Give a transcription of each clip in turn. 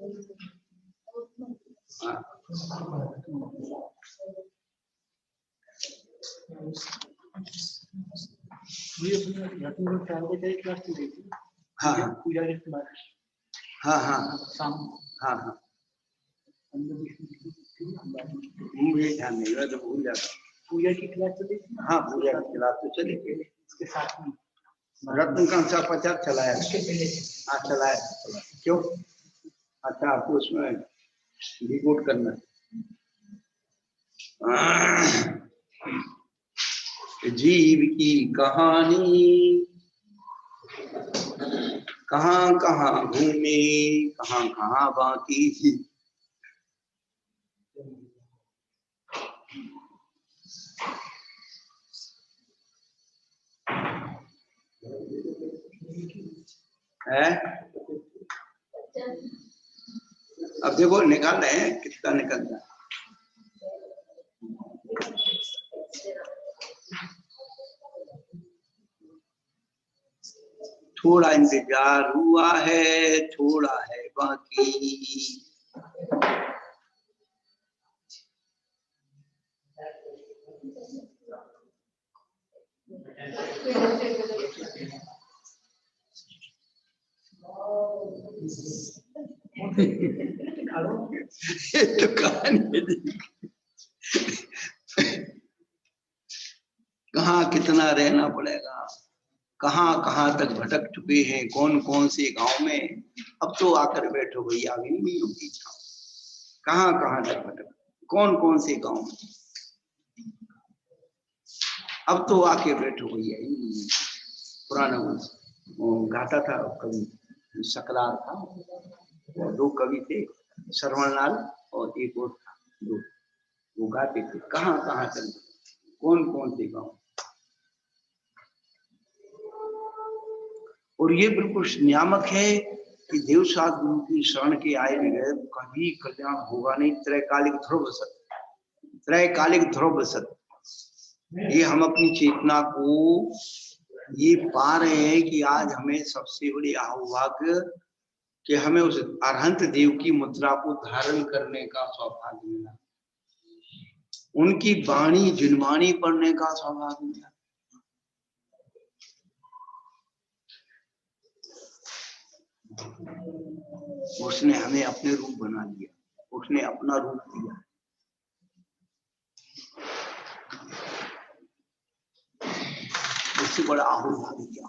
हाँ हाँ पूजा के बाद हाँ हाँ शाम हाँ हाँ मुझे ध्यान नहीं रहा तो भूल जाता। पूजा की क्लास चली। हाँ पूजा की क्लास तो चली गई। उसके साथ में रत्न कांसा प्रचार चलाया। हाँ चलाया। क्यों? अच्छा आपको उसमें रिपोर्ट करना। जीव की कहानी कहाँ कहाँ घूमे, कहाँ कहाँ बाकी। है अब देखो निकाल रहे हैं कितना निकलता है। थोड़ा इंतजार हुआ है, थोड़ा है बाकी। तो कहानी कहाँ कितना रहना पड़ेगा, कहाँ कहाँ तक भटक चुके हैं, कौन कौन से गांव में। अब तो आकर बैठो भैया, अभी नहीं होगी छाव। कहाँ कहाँ तक भटक, कौन कौन से गांव में। अब तो आके बैठो भैया। पुराना वो गाता था कवि सकरार था, और दो कवि थे, श्रवणलाल और एक और था, दो वो गाते थे कहाँ कहाँ तक, कौन कौन से गांव। और ये बिल्कुल नियामक है कि देवसात गुरु की शरण के आए बगैर कभी कल्याण होगा नहीं। त्रैकालिक ध्रुव सत्य, त्रैकालिक ध्रुव सत्य, ये हम अपनी चेतना को ये पा रहे हैं कि आज हमें सबसे बड़ी आहुभाग्य कि हमें उस अरहंत देव की मुद्रा को धारण करने का सौभाग्य मिला, उनकी वाणी जिनवाणी पढ़ने का सौभाग्य मिला। उसने हमें अपने रूप बना लिया, उसने अपना रूप दिया। उससे बड़ा आहुभाग्य क्या।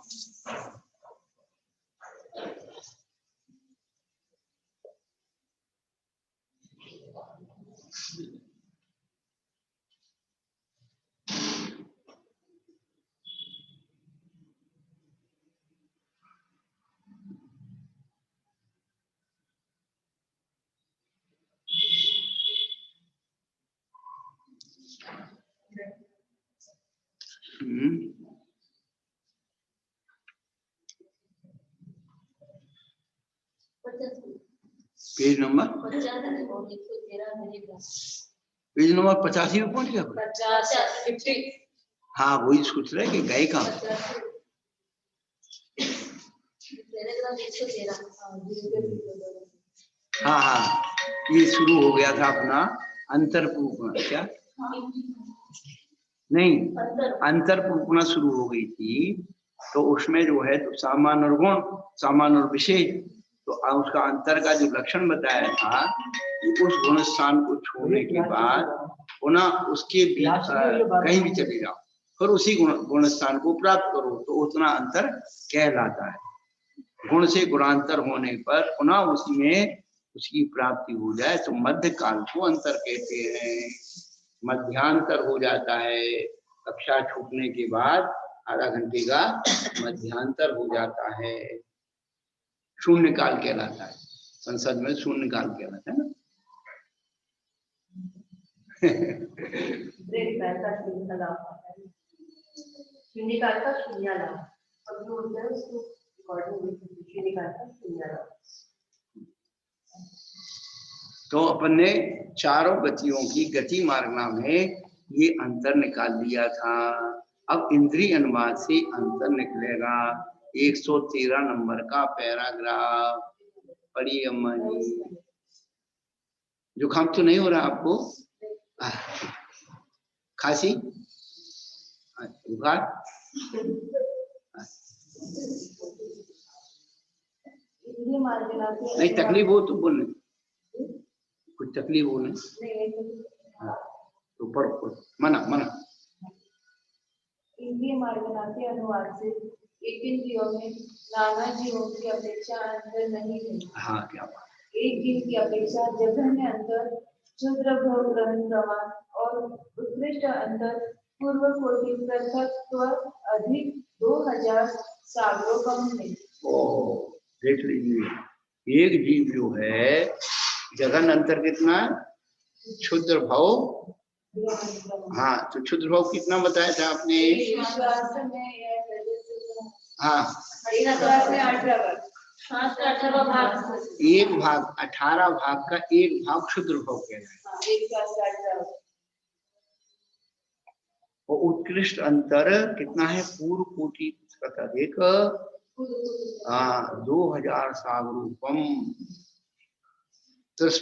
पेज नंबर 85 पे पहुंच गया। 50 हाँ वही सोच रहे कि गए कहाँ। हाँ हाँ ये शुरू हो गया था अपना अंतरपूर्णा। क्या नहीं, अंतरपूर्णा शुरू हो गई थी। तो उसमें जो है तो सामान्य और गुण, सामान्य और विशेष, तो उसका अंतर का जो लक्षण बताया था कि उस गुण स्थान को छोड़ने के बाद पुनः उसके बीच कहीं भी चले जाओ फिर उसी गुण स्थान को प्राप्त करो तो उतना अंतर कहलाता है। गुण से गुणांतर होने पर पुनः उसी में उसकी प्राप्ति हो जाए तो मध्य काल को अंतर कहते हैं। मध्यांतर हो जाता है, कक्षा छूटने के बाद आधा घंटे का मध्यांतर हो जाता है, शून्य काल कहलाता है। संसद में शून्य काल कहलाता है ना। तो अपन ने चारों गतियों की गति मार्गना में ये अंतर निकाल दिया था। अब इंद्रिय अनुवाद से अंतर निकलेगा। 113 नंबर का पैराग्राफ पढ़िए अम्मा जी। जुकाम तो नहीं हो रहा आपको? खांसी, बुखार? नहीं तकलीफ हो तो बोलने, कुछ तकलीफ हो नहीं तो पढ़ो, मना मना। इंद्रिय मार्गना के अनुवाद से एक इंद्रियों में नाना जीवों की अपेक्षा अंतर नहीं है। हाँ क्या बात। एक जीव की अपेक्षा जघन्य अंतर, क्षुद्र भोग ग्रहण प्रमाण और उत्कृष्ट अंतर पूर्व कोटि पृथक्त्व अधिक 2000 सागरों कम है। ओ देख लीजिए, एक जीव जो है जघन अंतर कितना, क्षुद्र भाव, हाँ तो क्षुद्र भाव कितना बताया था आपने? हाँ 1 भाग 18 भाग का 1 भाग क्षुद्र भाव कहलाए। और उत्कृष्ट अंतर कितना है? पूर्व कोटि का अधिक 2000 सागरूपम।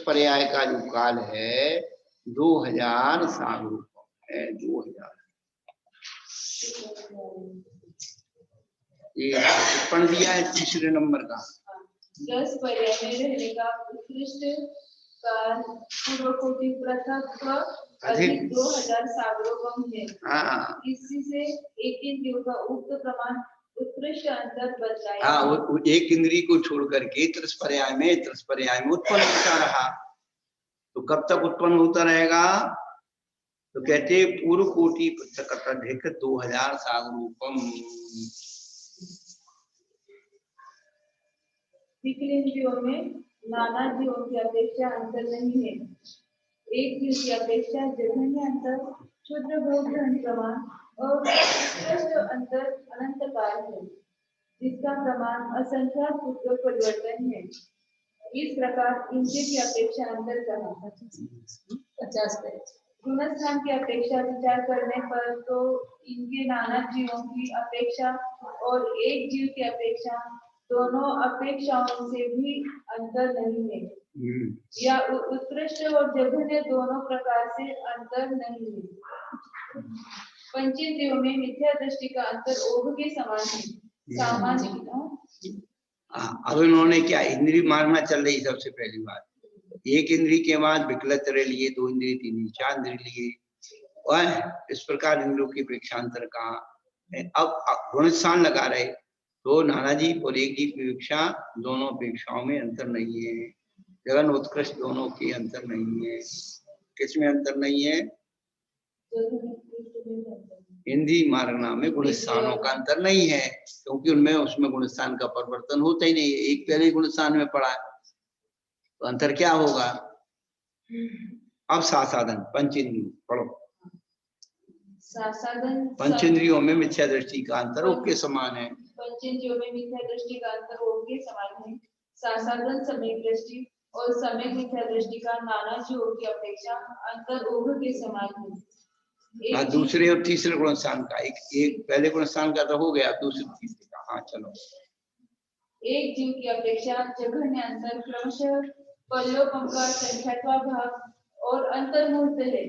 पर्याय का जो काल है 2000 सागरूपम है, 2000। ये टिप्पण दिया है तीसरे नंबर का। 10 पर्याय में रहने का उत्कृष्ट काल पूर्व कोटि पृथक्त्व अधिक 2000 सागरों कम है। इसी से एक इंद्रियों का उक्त प्रमाण उत्कृष्ट अंतर बताया। हाँ वो एक इंद्रिय को छोड़ करके त्रिस्पर्याय में उत्पन्न होता रहा, तो कब तक उत्पन्न होता रहेगा? तो कहते पूर्व कोटि पृथक अधिक 2000 सागरूपम। इंद्रियों में नाना जीवों की अपेक्षा अंतर नहीं है। एक जीव की अपेक्षा जघन्य अंतर, क्षुद्र भोग ग्रहण प्रमाण और उत्कृष्ट अंतर अनंत काल है, जिसका प्रमाण असंख्यात पुत्र परिवर्तन है। इस प्रकार इनके की अपेक्षा अंतर कहा। 50 गुणस्थान की अपेक्षा विचार करने पर तो इनके नाना जीवों की अपेक्षा और एक जीव की अपेक्षा दोनों अपेक्षाओं से भी अंतर नहीं है, या उत्कृष्ट और जघन्य दोनों प्रकार से अंतर नहीं है। पंचेंद्रियों में मिथ्या दृष्टि का अंतर ओघ के समान है। सामान्य अब इन्होंने क्या इंद्रिय मारना चल रही, सबसे पहली बात एक इंद्रिय के बाद विकलत्र लिए, 2 इंद्रिय 3 इंद्रिय 4 इंद्रिय लिए, और इस प्रकार इंद्रियों की प्रेक्षांतर का। अब गुणस्थान लगा रहे तो नाना जीव और एक जीव की अपेक्षा दोनों अपेक्षाओं में अंतर नहीं है। जगन उत्कृष्ट दोनों की अंतर नहीं है। किसमें अंतर नहीं है? हिंदी मारना में गुणस्थानों का अंतर नहीं है, क्योंकि उनमें उसमें गुणस्थान का परिवर्तन होता ही नहीं है। एक पहले गुणस्थान में पड़ा है तो अंतर क्या होगा? अब साधन पंचेंद्रिय पढ़ो। पंचेंद्रियों में मिथ्या दृष्टि का अंतर ओघ के समान है। पंचेंद्रियों में मिथ्या दृष्टि का अंतर ओघ के समान है। साधन सम्यक दृष्टि और सम्यक मिथ्या दृष्टि का नाना जीवों की अपेक्षा अंतर ओघ के समान है। दूसरे और तीसरे गुणस्थान का एक पहले गुणस्थान का तो हो गया, दूसरे तीसरे का। हाँ चलो। एक जीव की अपेक्षा जघन्य अंतर क्रमशः पल्लोपम का संख्यात्वा भाग और अंतर्मुहूर्त है,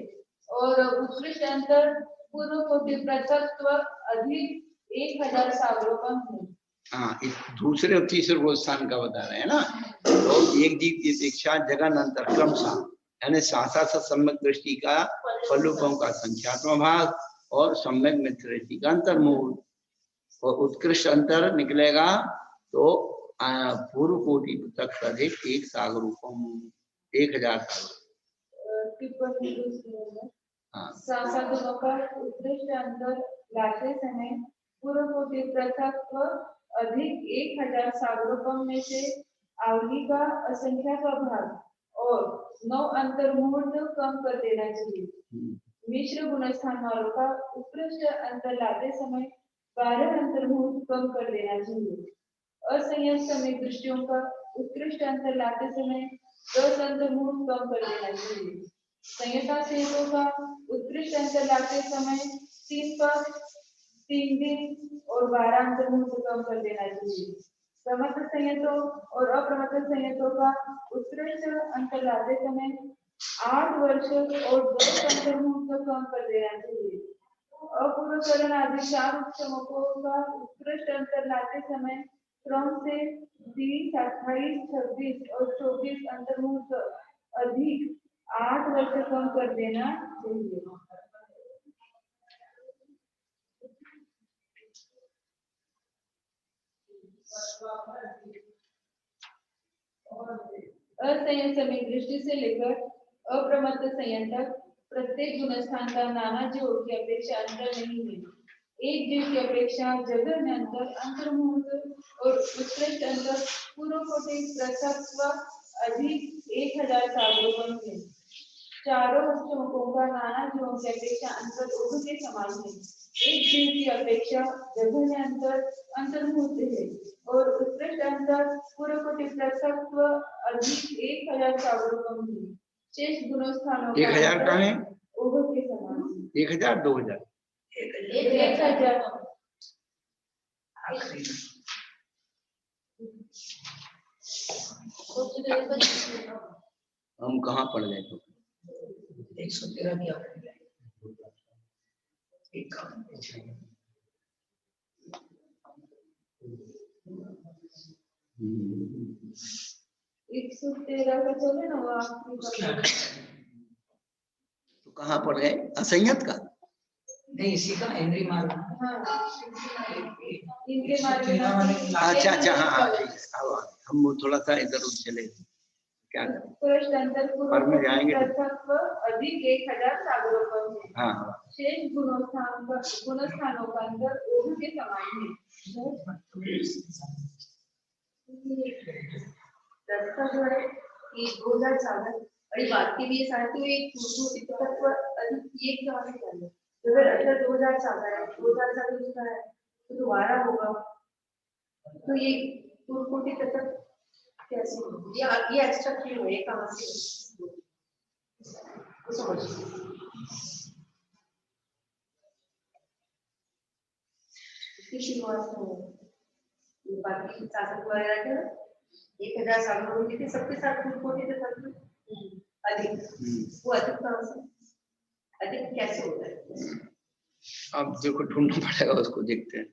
और उत्कृष्ट अंतर पूर्व कोटि पृथक्त्व अधिक 1000 सागरों कम है। हाँ दूसरे और तीसरे गुणस्थान का बता रहे हैं ना। तो एक जीव की अपेक्षा जघन अंतर क्रमशः, यानी साथ सम्यक दृष्टि का पल्लोपम का संख्यात्मक भाग और सम्यक मिथ्या दृष्टि का अंतर्मुहूर्त, और उत्कृष्ट अंतर निकलेगा तो पूर्व कोटि तक अधिक 1 सागरूपम 1000 साधनों का उत्कृष्ट अंतर लाते समय पूर्व कोटि पृथक्त्व अधिक 1000 सागरोपम में से आवली का असंख्यात भाग और 9 अंतर्मुहूर्त कम कर देना चाहिए। मिश्र गुणस्थान वालों का उत्कृष्ट अंतर लाते समय 12 अंतर्मुहूर्त कम कर देना चाहिए। असंयत समय दृष्टियों का उत्कृष्ट अंतर लाते समय 10 अंतर्मुहूर्त कम कर देना चाहिए। संयता सेतों का उत्कृष्ट अंतर लाते समय 3 दिन और 12 अंतर्मुहूर्त कम कर देना चाहिए। समस्त संयतों और अप्रमत्त संयतों का उत्कृष्ट अंतर लाते समय 8 वर्ष और 10 अंतर्मुहूर्त का काम कर देना चाहिए। अपूर्वकरण आदि 4 उपचमकों का उत्कृष्ट अंतर लाते समय क्रम से 20, 28, 26 और 24 अंतर्मुहूर्त अधिक 8 वर्ष कम कर देना चाहिए। असंयम समय दृष्टि से लेकर अप्रमत्त संयम तक प्रत्येक गुणस्थान का नाना जीवों की अपेक्षा अंतर नहीं है। एक जीव की अपेक्षा जगह में अंतर, अंतर्मुहूर्त और उत्कृष्ट अंतर पूर्व कोटि पृथक्त्व अधिक 1000 सालों कम है। चारों उपचमकों का नाना जीवों की अपेक्षा अंतर उर्दू के समान है। एक जीव की अपेक्षा जगह में अंतर, अंतर्मुहूर्त है और उत्कृष्ट अंतर पूर्व कोटि पृथक्त्व अधिक 1000 सालों कम है। शेष गुणस्थानों 1000 का है, उर्दू के समान 1000 2000 1000 हम कहाँ पढ़ गए तो 113 भी आप एक काम 113 का चले ना वो उसके आखिरी तो कहाँ पढ़ गए? असंयत का नहीं, इसी का इंद्रिय मार्ग। हाँ इनके मार्ग में अच्छा अच्छा, हाँ हाँ ठीक है। अब हम वो थोड़ा सा इधर उधर चले, क्या करें? उत्कृष्ट अंतर पर में जाएंगे तो पृथक्त्व अधिक 1000 सागरों कम है। हाँ हाँ शेष गुणस्थानों का अंतर ओहू के समान है। रास्ता जो है ये 2000 सागर बड़ी बात के लिए साथ ही एक तत्व अधिक एक समान है। अगर अंतर 2000 सागर है, 2000 सागर दूसरा है तो दोबारा होगा, तो ये पूर्वकोटि तत्व कैसे होगा? ये एक्स्ट्रा क्यों है, कहाँ से तो समझिए। इसकी शुरुआत में बाकी शासक वगैरह थे 1000 सालों में थे, सबके साथ पूर्वकोटि तत्व अधिक, वो अधिक कहाँ से, अधिक कैसे होता है? अब देखो ढूंढना पड़ेगा उसको, देखते हैं।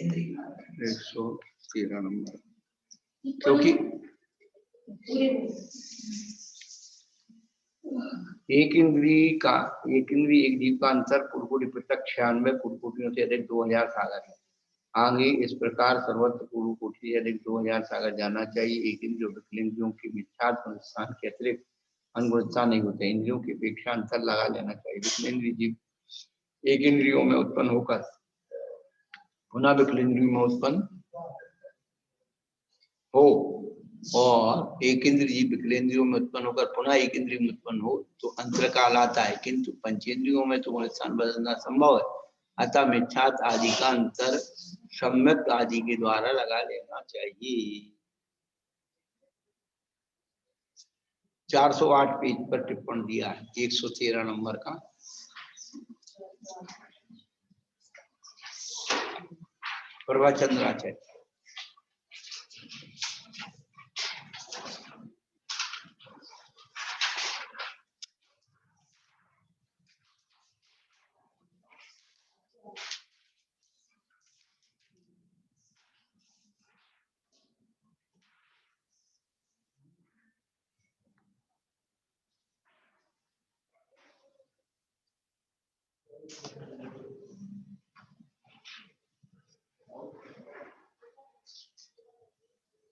113 नंबर, क्योंकि एक इंद्री एक जीव का अंतर पूर्वकोटि पृथक 96 पूर्वकोटियों से अधिक 2000 सागर है। आगे इस प्रकार सर्वत्र पूर्वकोटि से अधिक 2000 सागर जाना चाहिए। एक इंद्रियों विकलेंद्रियों के मिथ्यात्व अनुष्ठान के अतिरिक्त अनुगुणता नहीं होते। इंद्रियों की अपेक्षा अंतर लगा लेना चाहिए। विकलेंद्रीय जीव एक इंद्रियों में उत्पन्न होकर पुनः विकलेंद्रियों में उत्पन्न हो और एक इंद्रिय जीव विकलेंद्रियों में उत्पन्न होकर पुनः एक इंद्रिय में उत्पन्न हो तो अंतर काल आता है, किंतु पंचेंद्रियों में तो गुणस्थान बदलना संभव है। अतः मिथ्यात आदि का अंतर सम्यक आदि के द्वारा लगा लेना चाहिए। 408 पेज पर टिप्पण दिया है 113 नंबर का। प्रभाचंद्राचार्य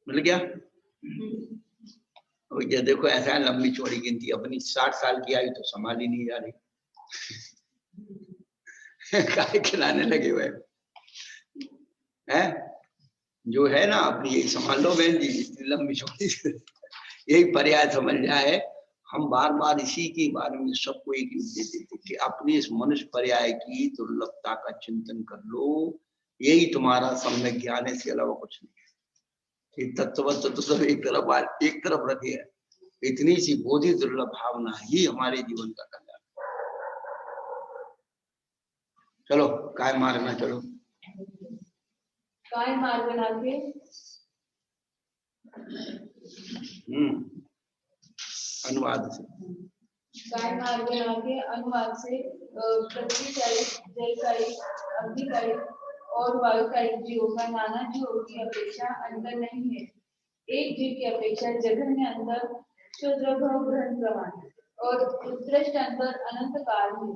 मिल गया? ये देखो ऐसा है, लंबी चौड़ी गिनती अपनी 60 साल की आई तो संभाल ही नहीं जा रही। काय खिलाने लगे हुए हैं, जो है ना अपनी यही संभाल लो बहन जी, इतनी लंबी चौड़ी यही पर्याय समझ जाए। हम बार बार इसी के बारे में सबको एक देते थे कि अपनी इस मनुष्य पर्याय की दुर्लभता का चिंतन कर लो, यही तुम्हारा सम्यक ज्ञान है, इसके अलावा कुछ नहीं। तत्वत्व तो सब एक तरफ रखे है। इतनी सी बोधि दुर्लभ भावना ही हमारे जीवन का कल्याण। चलो काय मार्ग ना चलो, काय मार्ग ना के अनुवाद से। काय मार्गना के अनुवाद से पृथ्वीकायिक, जलकायिक, अग्निकायिक और वायुकायिक जीवों का नाना जीवों की अपेक्षा अंतर नहीं है। एक जीव की अपेक्षा जघन्य अंतर, क्षुद्र भव ग्रहण प्रमाण और उत्कृष्ट अंतर अनंत काल है,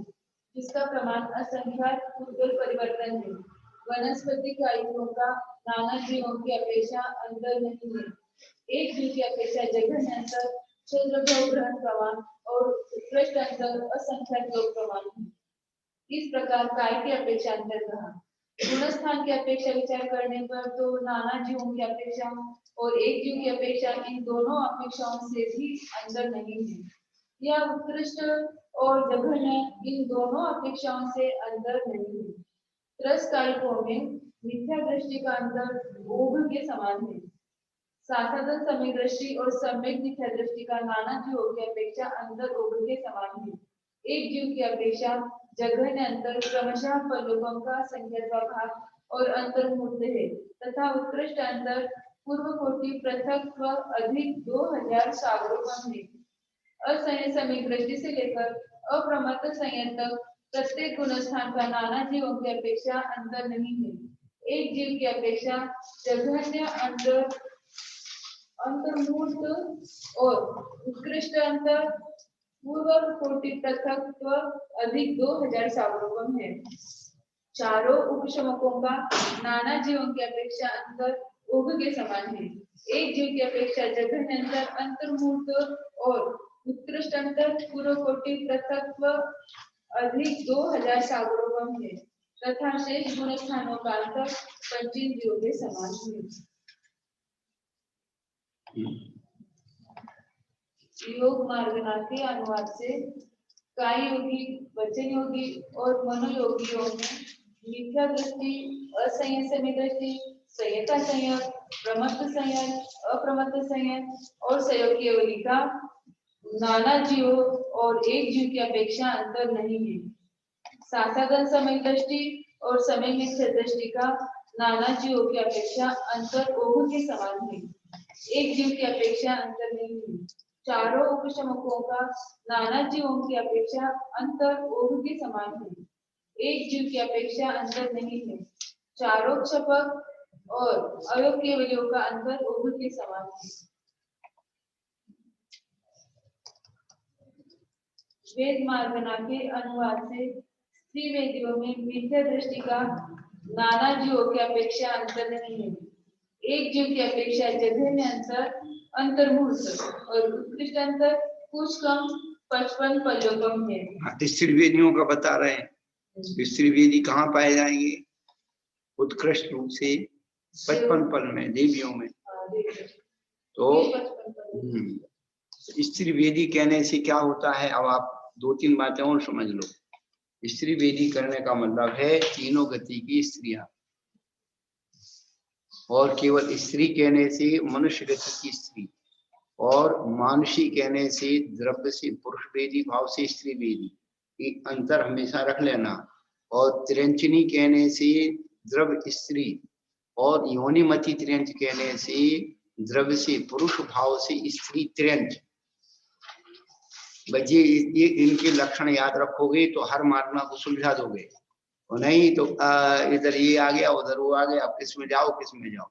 जिसका प्रमाण असंख्यात पूर्व परिवर्तन है। वनस्पति कायिकों का नाना जीवों की अपेक्षा अंतर नहीं है। एक जीव की अपेक्षा जघन्य अंतर, क्षुद्र भव ग्रहण प्रमाण और उत्कृष्ट अंतर असंख्यात योग प्रमाण है। इस प्रकार काय की अपेक्षा अंतर कहा। गुणस्थान की अपेक्षा विचार करने पर तो नाना जीवों की अपेक्षा और एक जीव की अपेक्षा इन दोनों अपेक्षाओं से भी अंतर नहीं है। यह उत्कृष्ट और जघन्य इन दोनों अपेक्षाओं से अंतर नहीं है। त्रस्कायिकों में मिथ्या दृष्टि का अंतर ओघ के समान है। साधारण समय दृष्टि और सम्यक मिथ्या दृष्टि का नाना जीवों की अपेक्षा अंतर ओघ के समान है। एक जीव की अपेक्षा जघन्य अंतर क्रमशः फलों का संख्यात्मक भाग और अंतर्मूर्त है तथा उत्कृष्ट अंतर पूर्व कोटि पृथक व अधिक 2000 सागरों है। असंयत समय दृष्टि से लेकर अप्रमत्त संयत तक प्रत्येक गुणस्थान का नाना जीवों की अपेक्षा अंतर नहीं है। एक जीव की अपेक्षा जघन्य अंतर अंतर्मूर्त और उत्कृष्ट अंतर पूर्व कोटि पृथक व अधिक 2000 सागरों है। चारों उपशमकों का नाना जीवों की अपेक्षा अंतर ओघ के समान है। एक जीव की अपेक्षा जघन्य अंतर अंतर्मूर्त और उत्कृष्ट अंतर पूर्व कोटि पृथक व अधिक 2000 सागरों है तथा शेष गुण स्थानों का अंतर पंचीन जीवों के समान है। योग मार्गना के अनुवाद से काय योगी, वचन योगी और मनोयोगियों में मिथ्या दृष्टि, असंयत समय दृष्टि, संयता संयत, प्रमत्त संयत, अप्रमत्त संयत और संयोग केवली का नाना जीवों और एक जीव की अपेक्षा अंतर नहीं है। साधारण समय दृष्टि और समय मिथ्या दृष्टि का नाना जीवों की अपेक्षा अंतर ओघ के समान है। एक जीव की अपेक्षा अंतर नहीं है। चारों उपशमकों का नाना जीवों की अपेक्षा अंतर ओघ के समान है। एक जीव की अपेक्षा अंतर नहीं है। चारों क्षपक और अवयवों का अंतर ओघ के समान है। वेद मार्गना के अनुवाद से स्त्री वेदियों में मिथ्या दृष्टि का नाना जीवों की अपेक्षा अंतर नहीं है। एक जीव की अपेक्षा जघन्य अंतर अंतर्मूर्त और उत्कृष्ट अंतर कुछ कम 55 पल्योकम है। स्त्री वेदियों का बता रहे हैं। स्त्री वेदी कहाँ पाए जाएंगे? उत्कृष्ट रूप से 55 पल में, देवियों में। तो स्त्री वेदी कहने से क्या होता है? अब आप 2-3 बातें और समझ लो। स्त्री वेदी करने का मतलब है तीनों गति की स्त्रियां, और केवल स्त्री कहने से मनुष्य गति की स्त्री, और मानुषी कहने से द्रव्य से पुरुष वेदी भाव से स्त्री वेदी, एक अंतर हमेशा रख लेना। और त्रियंचनी कहने से द्रव्य स्त्री, और योनिमति त्रियंच कहने से द्रव्य से पुरुष भाव से स्त्री त्रियंच। बच्चे ये इनके लक्षण याद रखोगे तो हर मात्रा को सुलझा दोगे, और नहीं तो इधर ये आ गया उधर वो आ गया, किस में जाओ किस में जाओ।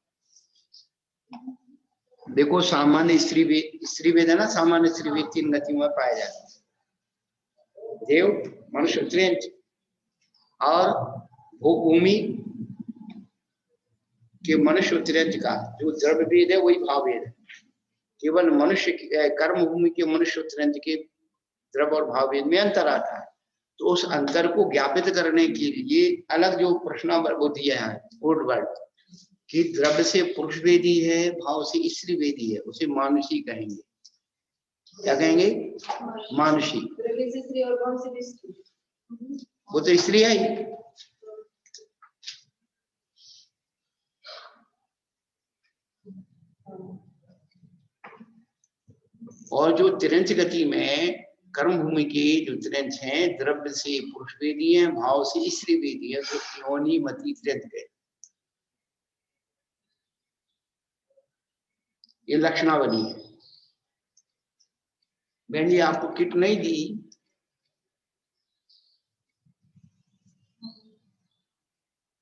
देखो सामान्य स्त्री वेद है ना, सामान्य स्त्री वेद 3 गतियों में पाए जाते हैं। देव, मनुष्य, त्रियंच। और भूमि के मनुष्य त्रियंच का जो द्रव्य वेद है वही भाव वेद है। केवल मनुष्य कर्म भूमि के मनुष्य त्रियंच के द्रव्य और भाव वेद में अंतर आता है। तो उस अंतर को ज्ञापित करने के लिए अलग जो प्रश्न वो दिया है कोड वर्ड कि द्रव्य से पुरुष वेदी है, भाव से स्त्री वेदी है, उसे मानुषी कहेंगे। क्या कहेंगे? मानुषी। द्रव्य से स्त्री और भाव से स्त्री, वो तो स्त्री है ही। और जो त्रियंच गति में कर्म भूमि के जो त्रियंच हैं, द्रव्य से पुरुष वेदी है, भाव से स्त्री वेदी है, तो योनि मति त्रियंच है। ये लक्षणावली है। बहन जी आपको किट नहीं दी?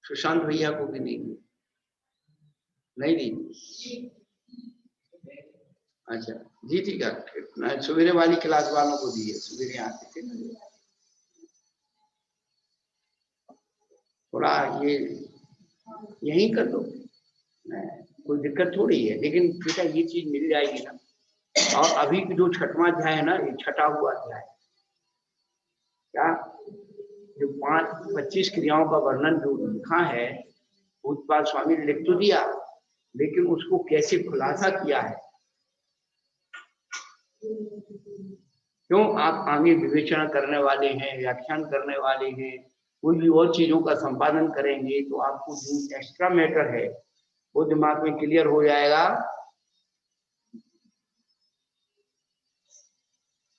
सुशांत भैया को भी नहीं दी? नहीं दी? अच्छा जी ठीक है, सवेरे वाली क्लास वालों को दी है, सवेरे आते थे ना। थोड़ा ये यही कर दो, कोई दिक्कत थोड़ी है, लेकिन बेटा ये चीज मिल जाएगी ना। और अभी जो 6वां अध्याय है ना, ये छठा हुआ अध्याय, क्या जो 25 क्रियाओं का वर्णन जो लिखा है, उत्पल स्वामी ने लिख तो दिया, लेकिन उसको कैसे खुलासा किया है। क्यों आप आगे विवेचना करने वाले हैं, व्याख्यान करने वाले हैं, कोई भी और चीजों का संपादन करेंगे, तो आपको जो एक्स्ट्रा मैटर है वो दिमाग में क्लियर हो जाएगा।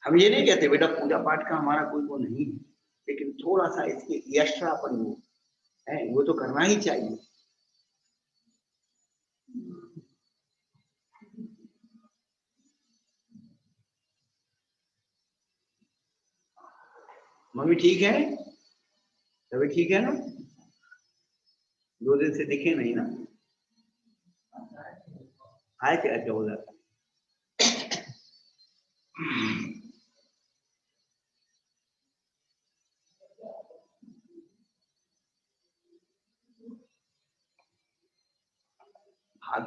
हम ये नहीं कहते बेटा पूजा पाठ का हमारा कोई वो नहीं है, लेकिन थोड़ा सा इसके एक्स्ट्रापन वो है, वो तो करना ही चाहिए। मम्मी ठीक है? तभी ठीक है ना? 2 दिन से दिखे नहीं ना? आए थे? अच्छा उधर भाग,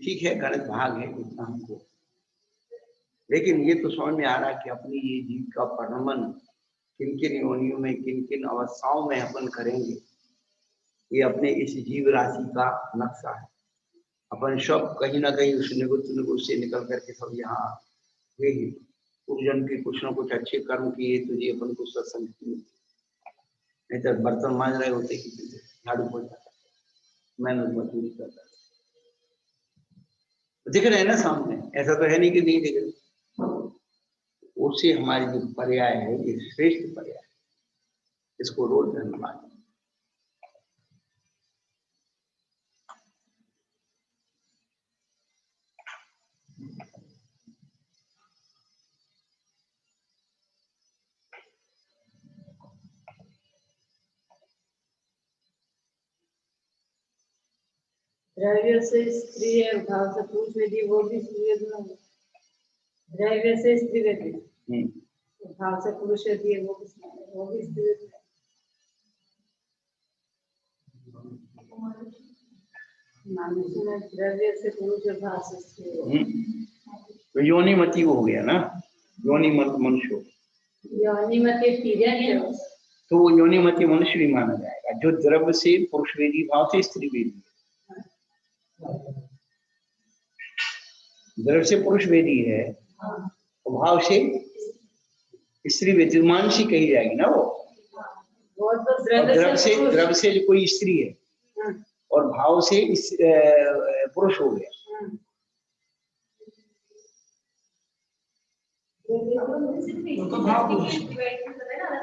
ठीक है गणित भाग है इतना हमको, लेकिन ये तो समझ में आ रहा है कि अपनी ये जीव का परिणमन किन किन योनियों में, किन किन अवस्थाओं में अपन करेंगे, ये अपने इस जीव राशि का नक्शा है। अपन सब कहीं ना कहीं उस निगुत से निकल करके सब यहाँ हुए ही, पूर्वजन्म के कुछ ना कुछ अच्छे कर्म किए तो ये अपन को सत्संग किए, नहीं तो बर्तन मांज रहे होते कि झाड़ू पोछा मेहनत मजदूरी करता। दिख रहे हैं ना सामने, ऐसा तो है नहीं कि नहीं दिख रहे। उससे हमारी जो पर्याय है ये श्रेष्ठ पर्याय, इसको रोज धन्यवाद। द्रव्य से स्त्री है, भाव से पुरुष वेदी, वो भी स्त्री वेदी। द्रव्य से स्त्री वेदी, भाव से पुरुष वेदी है, वो भी स्त्री वेदी। मानुषी में द्रव्य से पुरुष और भाव से स्त्री। तो योनिमती वो हो गया ना, योनिमत मनुष्य। योनिमती तिर्यक है, तो वो योनिमती मनुष्य भी माना जाएगा, जो द्रव्य से पुरुष वेदी, भाव से स्त्री वेदी। द्रव्य से पुरुष वेदी है, भाव से स्त्री वेदी, मानसी कही जाएगी ना वो। तो द्रव्य से जो कोई स्त्री है और भाव से पुरुष हो गया।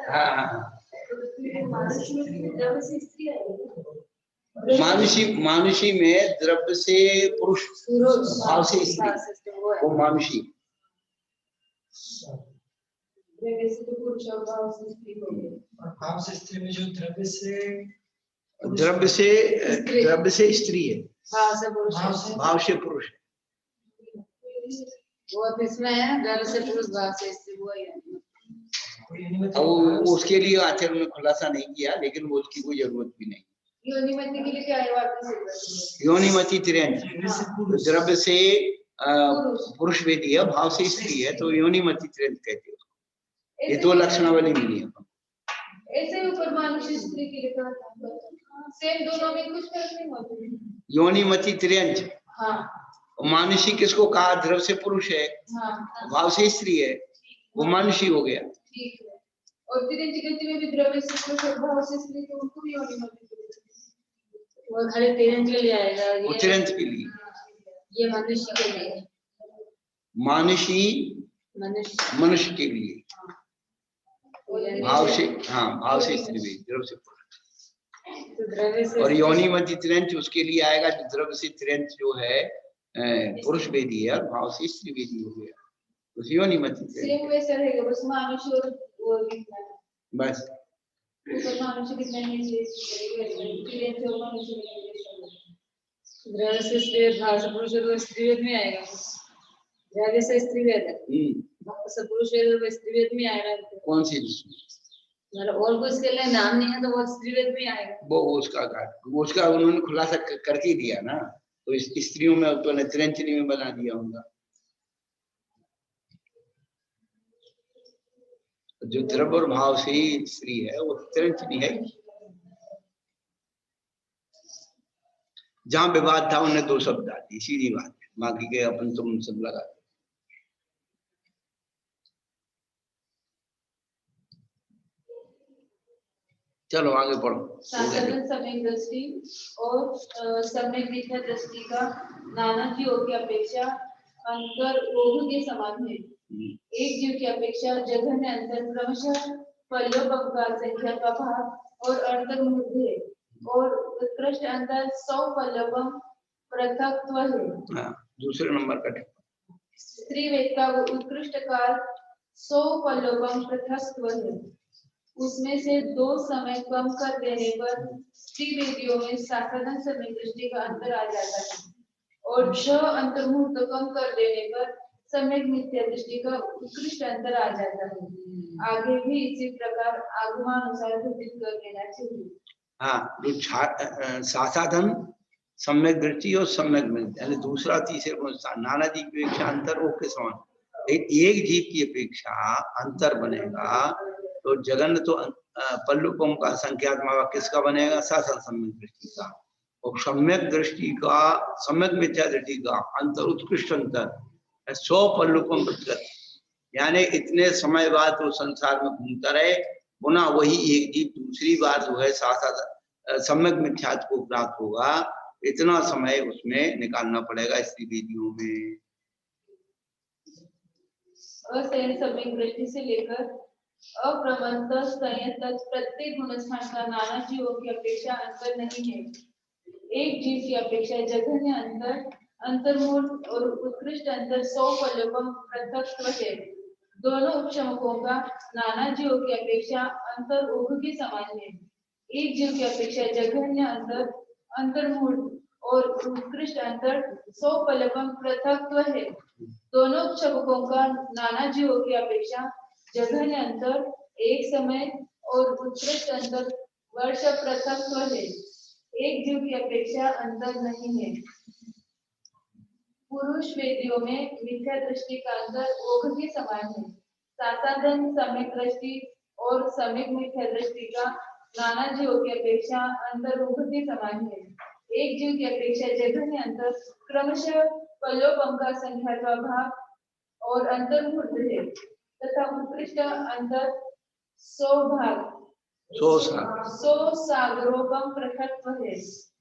हाँ, मानुषी में द्रव्य से पुरुष, भाव से स्त्री, वो मानुषी। भाव से स्त्री में जो द्रव्य से स्त्री है, भाव से पुरुष है। वो इसमें है, द्रव्य से पुरुष, भाव से स्त्री, वो है। और उसके लिए आचार्य ने खुलासा नहीं किया, लेकिन वो उसकी कोई जरूरत भी नहीं। योनिमती के लिए क्या है वापस? योनिमती तिर्यंत, द्रव्य से पुरुष वेदी है, भाव से स्त्री है, तो योनिमती तिर्यंत कहते हैं उसको। ये 2 लक्षणावली मिली है। ऐसे ऊपर मानुषी स्त्री के लिए कहा था, सेम दोनों में कुछ फर्क नहीं होता। योनिमती तिर्यंत, हाँ, मानुषी किसको कहा? द्रव्य से पुरुष है, हाँ, भाव से स्त्री है, वो मानुषी हो गया। ठीक है। और तिर्यंत में भी द्रव्य से पुरुष और भाव से स्त्री, तो उनको भी योनिमती वो खाली तिर्यंत के लिए आएगा, वो तिर्यंत के लिए, ये मनुष्य के लिए, मानुषी मनुष्य के लिए, भाव से, हाँ भाव से स्त्री भी, द्रव्य से पुरुष। और योनिमती तिर्यंत उसके लिए आएगा जो द्रव्य से तिर्यंत जो है पुरुष वेदी है, भाव से स्त्री वेदी हो गया, उस योनि मत सेम वैसा रहेगा, बस मानुष और वो कितना है, बस। ऊपर मानुष कितना है, क्रिया जो मानुष द्रव्य से स्त्री भाव से पुरुष वेद स्त्री वेद में आएगा, द्रव्य से स्त्री वेद है, भाव से पुरुष वेद वो स्त्री वेद में आएगा। कौन सी? मतलब और कुछ के लिए नाम नहीं है तो वो स्त्री वेद में आएगा। वो उसका उन्होंने खुलासा करके दिया ना, तो इस स्त्रियों में तो तिरंचनी में बना दिया होगा। जो द्रव्य और भाव से ही स्त्री है वो तिरंचनी है। जहां विवाद था उन्हें दो शब्द डाल दी, सीधी बात है, बाकी के अपन तुम सब लगा। चलो आगे पढ़ो। साधारण समय दृष्टि और समय मिथ्या दृष्टि का नाना जीवों की अपेक्षा अंतर ओघ के समान है। एक जीव की अपेक्षा जघन्य अंतर क्रमशः फलोपम का संख्या का भाग और अंतर्मुख है, और उत्कृष्ट अंतर 100 फलोपम पृथक्त्व है। दूसरे नंबर का स्त्री वेद का उत्कृष्ट काल 100 फलोपम पृथक्त्व है। उसमें से 2 समय कम कर देने पर स्त्री वेदियों में साधारण समय दृष्टि का अंतर आ जाता है, और 6 अंतर्मुहूर्त कम कर देने पर सम्यक मिथ्या दृष्टि का उत्कृष्ट अंतर आ जाता है। आगे भी इसी प्रकार आगमानुसार घटित कर लेना चाहिए। हाँ, जो साधारण सम्यक दृष्टि और सम्यक मिथ्या, यानी दूसरा तीसरे नाना जी की अपेक्षा अंतर ओघ के समान। एक जीव की अपेक्षा अंतर बनेगा तो जगन तो पल्लुपम का संख्यात्मक किसका बनेगा? साधन सम्यक दृष्टि का। और सम्यक दृष्टि का, सम्यक मिथ्या दृष्टि का अंतर उत्कृष्ट अंतर 100 पल्लुपम प्रतिशत, यानी इतने समय बाद वो संसार में घूमता रहे, पुनः वही एक जीव दूसरी बार जो है सम्यक मिथ्या को प्राप्त होगा, इतना समय उसमें निकालना पड़ेगा स्त्री वेदियों में। सम्यक दृष्टि से लेकर अप्रमत्त संयत तक प्रत्येक गुणस्थान का नाना जीवों की अपेक्षा अंतर नहीं है। एक जीव की अपेक्षा जघन्य अंतर अंतर्मूल और उत्कृष्ट अंतर 100 फलोपम पृथक्त्व है। दोनों उपशमकों का नाना जीवों की अपेक्षा अंतर ओघ के समान है। एक जीव की अपेक्षा जघन्य अंतर अंतर्मूल और उत्कृष्ट अंतर 100 फलोपम पृथक्त्व है। दोनों उपशमकों का नाना जीवों की अपेक्षा जघन्य अंतर एक समय और उत्कृष्ट अंतर वर्ष पृथक्त्व है। एक जीव की अपेक्षा अंतर नहीं है। पुरुष वेदियों में मिथ्या दृष्टि का अंतर ओघ के समान है। साधारण सम्यक दृष्टि और सम्यक मिथ्या दृष्टि का नाना जीवों की अपेक्षा अंतर ओघ के समान है। एक जीव की अपेक्षा जघन्य अंतर क्रमशः फलोपम का संख्या का भाग और अंतर्मुहूर्त है, तथा उत्कृष्ट अंतर 100 भाग 100 सागरोपम पृथक्त्व है।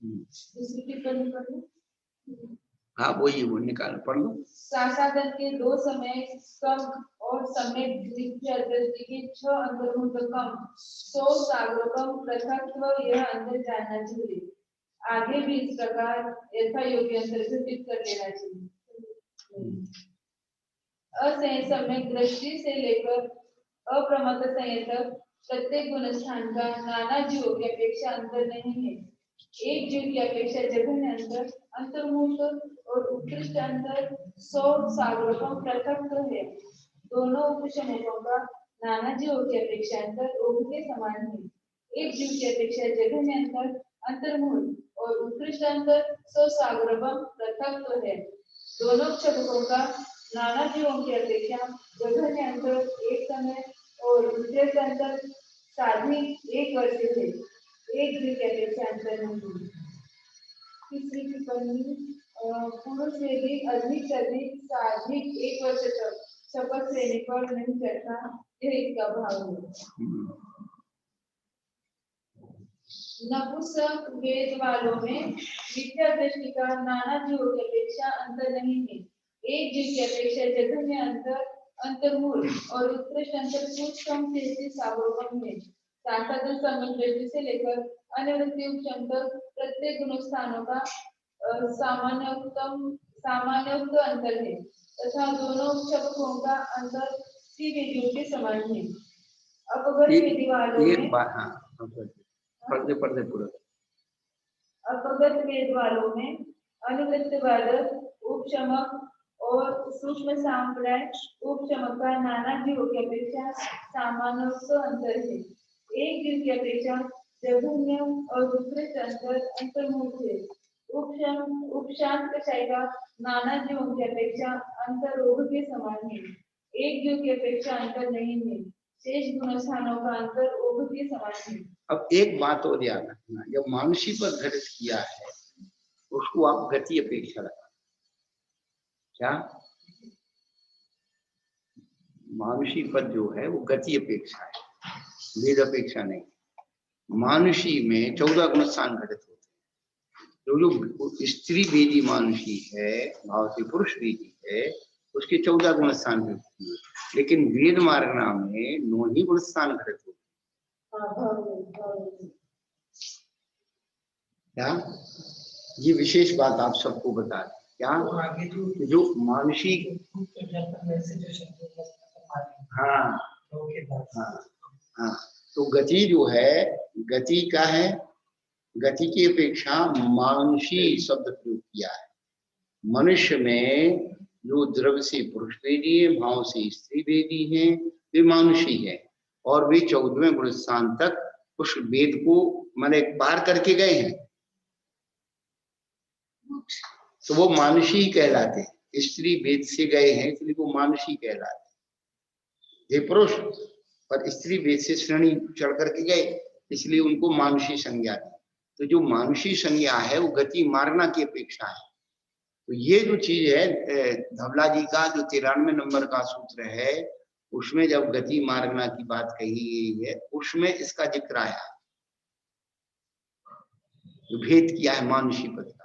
दूसरी टिप्पणी पढ़ो। हाँ वही वो निकाल पढ़ लो। साधन के 2 समय कम और समय मिथ्या दृष्टि के 6 अंतर्मुहूर्त कम 100 सागरोपम पृथक्त्व, यह अंतर जानना चाहिए। आगे भी इस प्रकार यथा योग्य अंतर घटित कर लेना चाहिए। असंयत सम्यक दृष्टि से लेकर अप्रमत्त संयत तक प्रत्येक गुणस्थान का नाना जीवों की अपेक्षा अंतर नहीं है। एक जीव की अपेक्षा जघन्य अंतर अंतर्मुहूर्त और उत्कृष्ट अंतर 100 सागरोपम पृथक्त्व है। दोनों उपशमकों का नाना जीवों की अपेक्षा अंतर ओघ के समान है। एक जीव की अपेक्षा जघन्य अंतर अंतर्मुहूर्त और उत्कृष्ट अंतर 100 सागरोपम पृथक्त्व है। दोनों उपशमकों का नाना जीवों की अपेक्षा जघन्य अंतर एक समय और उत्कृष्ट अंतर साधिक 1 वर्ष है। एक जीव की अपेक्षा अंतर नहीं है। तीसरी टिप्पणी, पुरुष वेदी अधिक से अधिक साधिक 1 वर्ष तक शपथ लेने पर नहीं करता, यह इसका भाव है। नपुंसक वेद वालों में मिथ्या दृष्टि का नाना जीवों की अपेक्षा अंतर नहीं है। एक जीव की अपेक्षा जघन्य अंतर अंतर्मूल और उत्कृष्ट अंतर सूक्ष्म से सागरोपम है। साधारण सम्यक दृष्टि से लेकर अनिवृत्ति उपशम तक प्रत्येक गुणस्थानों का सामान्योक्त अंतर है तथा दोनों उपशब्दों का अंतर त्रिवेदियों के समान है। अपगत वेदी वालों एक में बात, हाँ पढ़ते पढ़ते पूरा। अपगत वेद वालों में अनुवृत्तवादक, उपशमक और सूक्ष्म सांप्राय उपशमक का नाना जीवों की अपेक्षा सामान्योक्त अंतर है। एक जीव की अपेक्षा जघन्य और विपरीत अंतर्मुख है। उपशांत कषाय का नाना जीवों की अपेक्षा अंतरोग के समान है। एक जीव की अपेक्षा अंतर नहीं है। शेष गुण स्थानों का अंतर ओघ के समान है। अब एक बात और याद रखना, जब मानुषी पर घटित किया है उसको आप गति अपेक्षा रखना। क्या मानुषी पद जो है वो गति अपेक्षा है, वेद अपेक्षा नहीं। मानुषी में 14 गुण स्थान घटित होते हैं। तो जो स्त्री वेदी मानुषी है, भाव से पुरुष वेदी है, उसके 14 गुण स्थान घटित होते हैं, लेकिन वेद मार्गना में 9 ही गुण स्थान घटित होते हैं। क्या ये विशेष बात आप सबको बता दें। क्या जो मानुषी, हाँ हाँ, तो गति जो है, गति का है, गति की अपेक्षा मानुषी शब्द प्रयोग किया है। मनुष्य में जो द्रव्य से पुरुष वेदी है, भाव से स्त्री वेदी है, वे मानुषी है और वे 14वें गुण स्थान तक उस वेद को माने पार करके गए हैं, तो वो मानुषी कहलाते हैं। स्त्री वेद से गए हैं इसलिए वो मानुषी कहलाते हैं। ये पुरुष पर स्त्री वेद से श्रेणी चढ़ करके गए इसलिए उनको मानुषी संज्ञा दी। तो जो मानुषी संज्ञा है वो गति मारना की अपेक्षा है। तो ये जो चीज है धवला जी का जो 93 नंबर का सूत्र है, उसमें जब गति मार्गना की बात कही गई है उसमें इसका जिक्र आया, जो भेद किया है मानुषी पद का।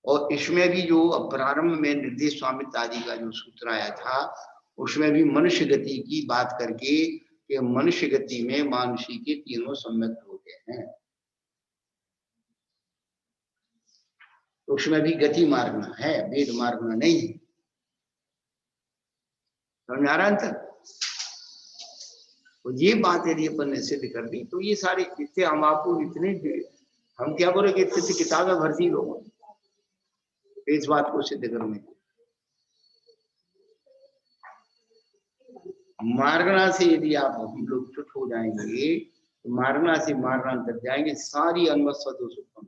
और इसमें भी जो प्रारंभ में निर्देश स्वामित्व आदि का जो सूत्र आया था उसमें भी मनुष्य गति की बात करके कि मनुष्य गति में मानुषी के तीनों सम्यक होते हैं, तो उसमें भी गति मार्गना है, वेद मार्गना नहीं है। समझ आ रहा है अंतर? तो ये बात यदि अपन ने सिद्ध कर दी तो ये सारे इतने हम आपको इतने हम क्या बोले कि इतनी किताबें भरती लोगों इस बात को सिद्ध करने को। मार्गना से यदि आप हम लोग चुप हो जाएंगे तो मार्गना से मारना तक जाएंगे, सारी अन्वस्व दोष उत्पन्न।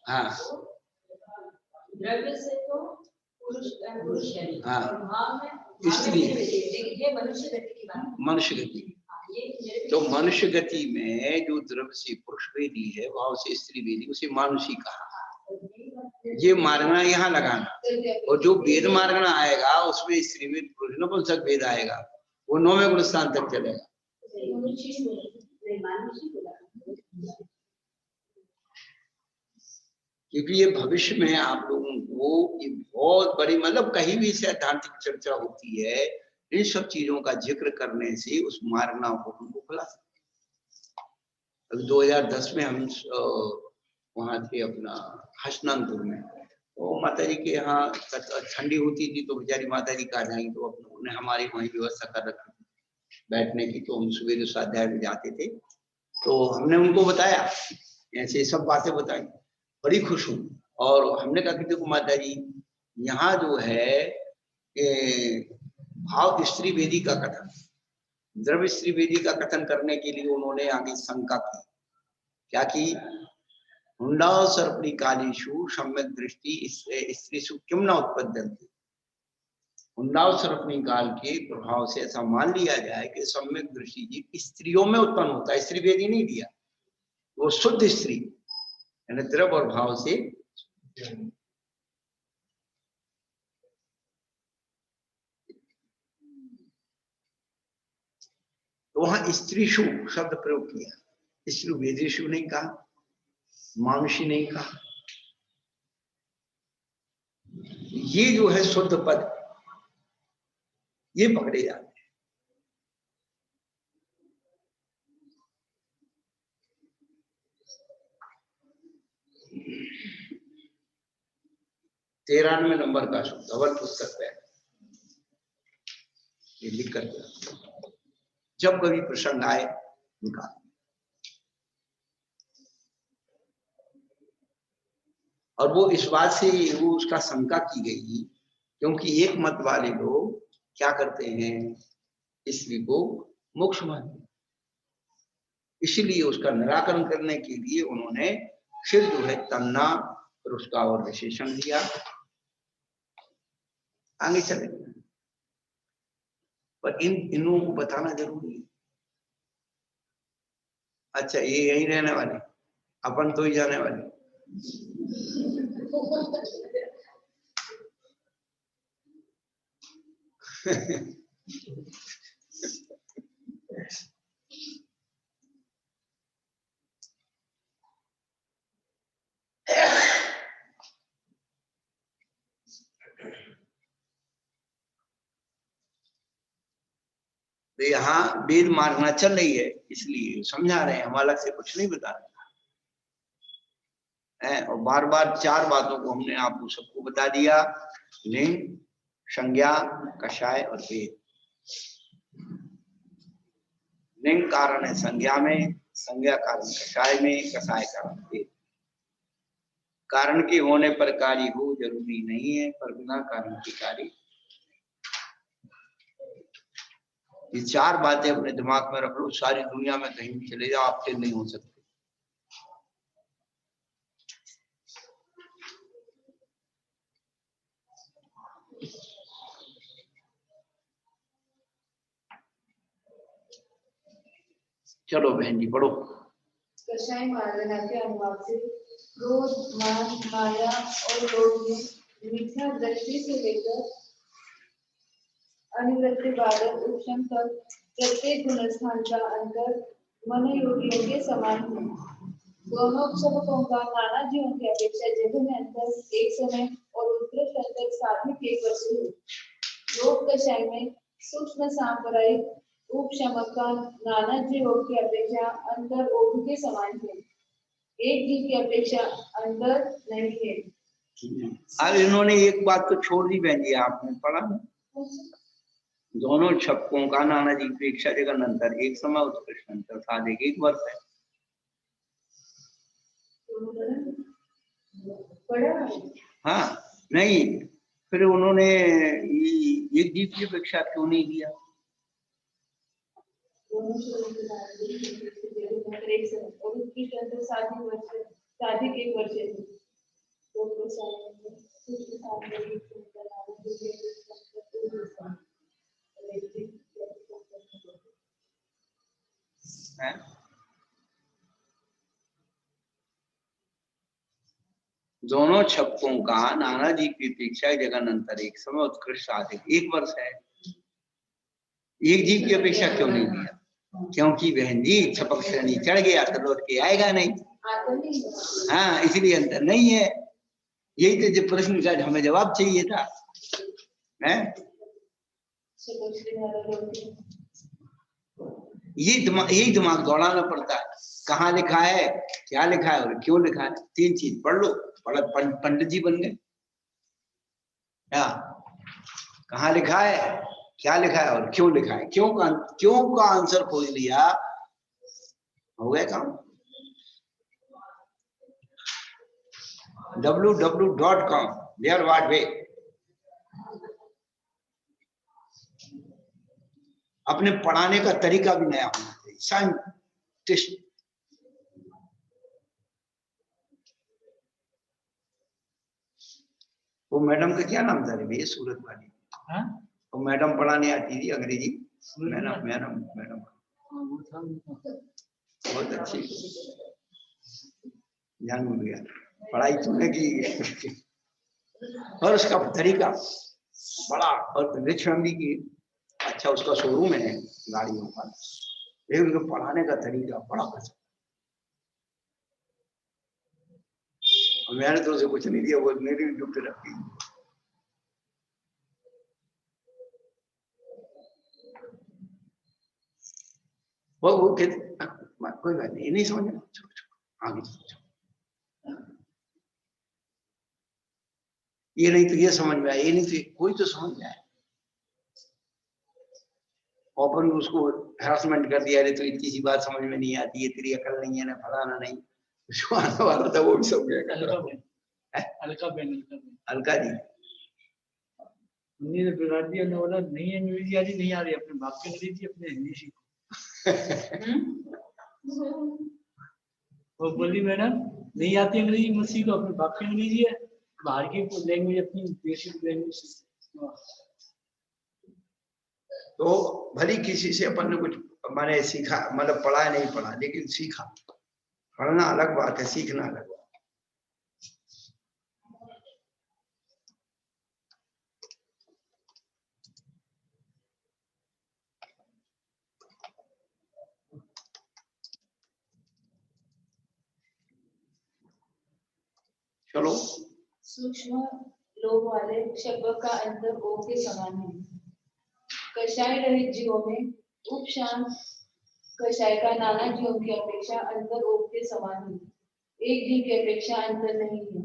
हाँ द्रव्य से तो पुरुष है, हाँ, भाव में स्त्री, ये मनुष्य गति की बात। मनुष्य गति, तो मनुष्य गति में जो द्रव्य से पुरुष वेदी है, भाव से स्त्री वेदी, उसे मानुषी कहा। ये मार्गना यहाँ लगाना। और जो वेद मार्गना आएगा उसमें स्त्री वेद पुरुष नपुंसक वेद आएगा, वो 9वें गुण स्थान तक चलेगा। क्योंकि ये भविष्य में आप लोगों को ये बहुत बड़ी, मतलब कहीं भी सैद्धांतिक चर्चा होती है, इन सब चीजों का जिक्र करने से उस मार्गना को हमको खुला सकते। अभी 2010 में हम वहां थे अपना हसनपुर में, तो माता जी के यहाँ ठंडी होती थी तो बेचारी माता जी कहा जाएंगे, तो उन्होंने हमारी वही व्यवस्था कर रखी बैठने की। तो हम सुबह स्वाध्याय में जाते थे तो हमने उनको बताया, ऐसे सब बातें बताई, बड़ी खुश हूँ। और हमने कहा कि देखो माता जी, यहाँ जो है भाव स्त्री वेदी का कथन, द्रव्य स्त्री वेदी का कथन करने के लिए उन्होंने आगे शंका की। क्या की? हुंडा सर्पणी कालीषु सम्यक दृष्टि स्त्रीषु क्यों न उत्पद्यन्ते। हुंडा सर्पणी काल के प्रभाव से ऐसा मान लिया जाए कि सम्यक दृष्टि जी स्त्रियों में उत्पन्न होता है, स्त्री वेदी नहीं दिया, वो शुद्ध स्त्री यानी द्रव्य और भाव से। तो वहां स्त्रीषु शब्द प्रयोग किया, स्त्री वेदेषु नहीं कहा, मानुषी नहीं कहा। ये जो है शुद्ध पद, ये पकड़े जाते हैं। 93 नंबर का धवल पुस्तक है, ये लिख कर जब कभी प्रसंग आए निकाल। और वो इस बात से वो उसका शंका की गई क्योंकि एक मत वाले लोग क्या करते हैं, स्त्री को मोक्ष मानते, इसलिए उसका निराकरण करने के लिए उन्होंने फिर जो है तन्ना और उसका और विशेषण दिया। आगे चले, पर इन लोगों को बताना जरूरी है। अच्छा, ये यहीं रहने वाले, अपन तो ही जाने वाले। तो यहाँ वेद मार्गना चल रही है, इसलिए समझा रहे हैं, हम अलग से कुछ नहीं बता रहे हैं। और बार बार 4 बातों को हमने आपको सबको बता दिया, लिंग, संज्ञा, कषाय और वेद। लिंग कारण है संज्ञा में, संज्ञा कारण कषाय में, कषाय कारण वेद। कारण के होने पर कार्य हो जरूरी नहीं है, पर बिना कारण के कार्य। ये 4 बातें अपने दिमाग में रख लो, सारी दुनिया में कहीं भी चले जाओ, आप फेल नहीं हो सकते। चलो बहन जी पढ़ो। कषाय मार्गना के अनुवाद से क्रोध, मान, माया और लोभ में मिथ्या दृष्टि से लेकर अनिवृत्ति बाधक उपशम तक प्रत्येक गुणस्थान का अंतर मन योगियों के समान है। दोनों सबकों का नाना जीवों की अपेक्षा जगह में अंतर एक समय और उत्कृष्ट अंतर सात्विक एक वर्ष है। योग कषाय में सूक्ष्म सांप्रदायिक उपशमक का नाना जीवों की अपेक्षा अंतर ओघ के समान है। एक जीव की अपेक्षा अंतर नहीं है। अब इन्होंने एक बात तो छोड़ दी बहन जी, आपने पढ़ा ना, दोनों छपकों का नाना जी की अपेक्षा जगह अंतर एक समय उत्कृष्ट अंतर साधिक एक वर्ष है। हाँ नहीं, फिर उन्होंने एक जीव की अपेक्षा क्यों नहीं दिया? दोनों छपकों का नाना जी की अपेक्षा जगन अंतर एक समय उत्कृष्ट साधिक एक वर्ष है। एक जीव की अपेक्षा क्यों नहीं दिया? क्योंकि बहन जी छपक श्रेणी चढ़ गया तो लौट के आएगा नहीं। हाँ, इसलिए अंतर नहीं है। यही तो जो प्रश्न का हमें जवाब चाहिए था, है? यही दिमाग दौड़ाना पड़ता है, कहाँ लिखा है, क्या लिखा है और क्यों लिखा है। 3 चीज पढ़ लो, पंडित जी बन गए। कहाँ लिखा है, क्या लिखा है और क्यों लिखा है। क्यों का आंसर खोज लिया, हो गया काम। www.com there what way. अपने पढ़ाने का तरीका भी नया होना चाहिए, साइंटिस्ट। वो मैडम का क्या नाम था रे, सूरत वाली? वो मैडम पढ़ाने आती थी अंग्रेजी, मैडम बहुत अच्छी, ध्यान मिल गया, पढ़ाई तुमने की। और उसका तरीका बड़ा, और रिक्शा की अच्छा उसका शोरूम है गाड़ियों का, लेकिन उनको पढ़ाने का तरीका बड़ा अच्छा। मैंने तो उसे कुछ नहीं दिया, वो मेरी भी डुबते रखती। वो कहते कोई बात नहीं समझ आगे। ये नहीं तो ये समझ में आए, ये नहीं तो कोई तो समझ में आए। ओपन उसको हैरेसमेंट कर दिया, अरे तो इतनी सी बात समझ में नहीं आती है, तेरी अकल नहीं है ना, फलाना नहीं। जो आने वाला था वो भी सब गया। अलका जी ने बोला नहीं अंग्रेजी आ रही, नहीं आ रही, अपने बाप की अंग्रेजी अपने हिंदी सीखो। वो बोली मैडम नहीं आती अंग्रेजी मत सीखो, अपने बाप की अंग्रेजी है, बाहर की लैंग्वेज अपनी बेसिक लैंग्वेज। तो भली किसी से अपन ने कुछ माने सीखा, मतलब पढ़ा नहीं पढ़ा, लेकिन सीखा। पढ़ना अलग बात है, सीखना अलग बात। चलो। सूक्ष्म लोभ वाले शब्द का अंतर ओ के समान है। कषाय रहित जीवों में उपशांत कषाय का नाना जीवों की अपेक्षा अंतर ओ के समान है। एक जीव की अपेक्षा अंतर नहीं है।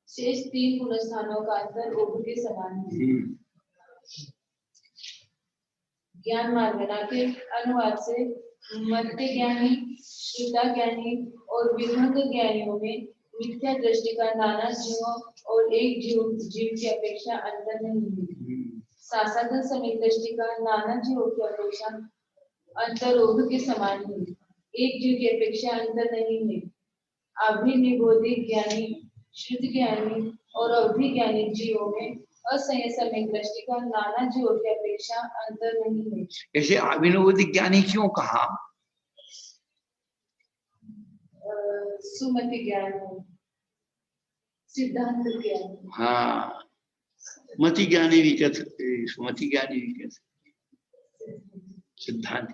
शेष 3 पुनस्थानों का अंतर ओघ के समान है। ज्ञान मार्गना के अनुवाद से मत्य ज्ञानी, श्रुता ज्ञानी और विभंग ज्ञानियों में मिथ्या दृष्टि का नाना जीवों और एक जीव की अपेक्षा अंतर नहीं है। सासाधन समेत दृष्टि का नाना जीवों की अपेक्षा अंतर ओघ के समान है। एक जीव की अपेक्षा अंतर नहीं है। अभिनिबोधिक ज्ञानी, शुद्ध ज्ञानी और अवधि ज्ञानी जीवों में असंयमित दृष्टि का नाना जीवों की अपेक्षा अंतर नहीं है। ऐसे अभिनवोधिक ज्ञानी क्यों कहा? सुमति ज्ञान, सिद्धांत ज्ञान। हाँ, मति ज्ञानी भी कह सकते, सुमति ज्ञानी भी कह सकते, सिद्धांत।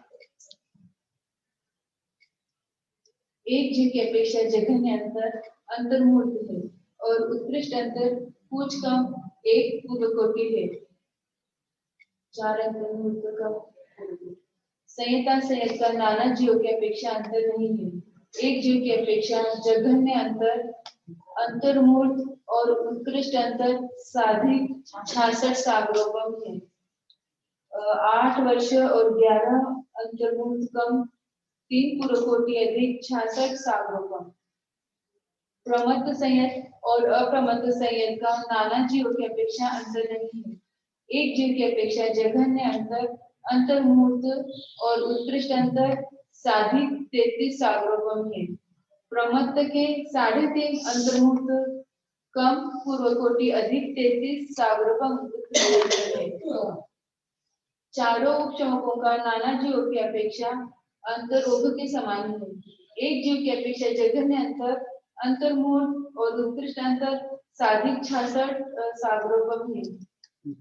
एक जीव की अपेक्षा जघन्य अंतर अंतर्मूर्त है और उत्कृष्ट अंतर कुछ कम एक पूर्वकोटि है। 4 अंतर्मूर्त का संहिता संयत का नाना जीव की अपेक्षा अंतर नहीं है। एक जीव की अपेक्षा जघन्य अंतर अंतर्मूर्त और उत्कृष्ट अंतर साधिक 66 सागरोपम है। 8 वर्ष और 11 अंतर्मूर्त कम 3 पूर्वकोटि अधिक 66 सागरोपम। प्रमत्त संयत और अप्रमत्त संयत का नाना जीवों की अपेक्षा अंतर नहीं है। एक जीव की अपेक्षा जघन्य अंतर अंतर्मूर्त और उत्कृष्ट अंतर साधिक 33 सागरोपम है। प्रमत्त के 3.5 अंतर्मूर्त कम पूर्वकोटि अधिक 33 सागरोपम है। चारों उपचमकों का नाना जीवों की अपेक्षा अंतरोग के समान है। एक जीव की अपेक्षा जघन्य अंतर अंतर्मूर्त और उत्कृष्ट अंतर साधिक 66 सागरोपम है।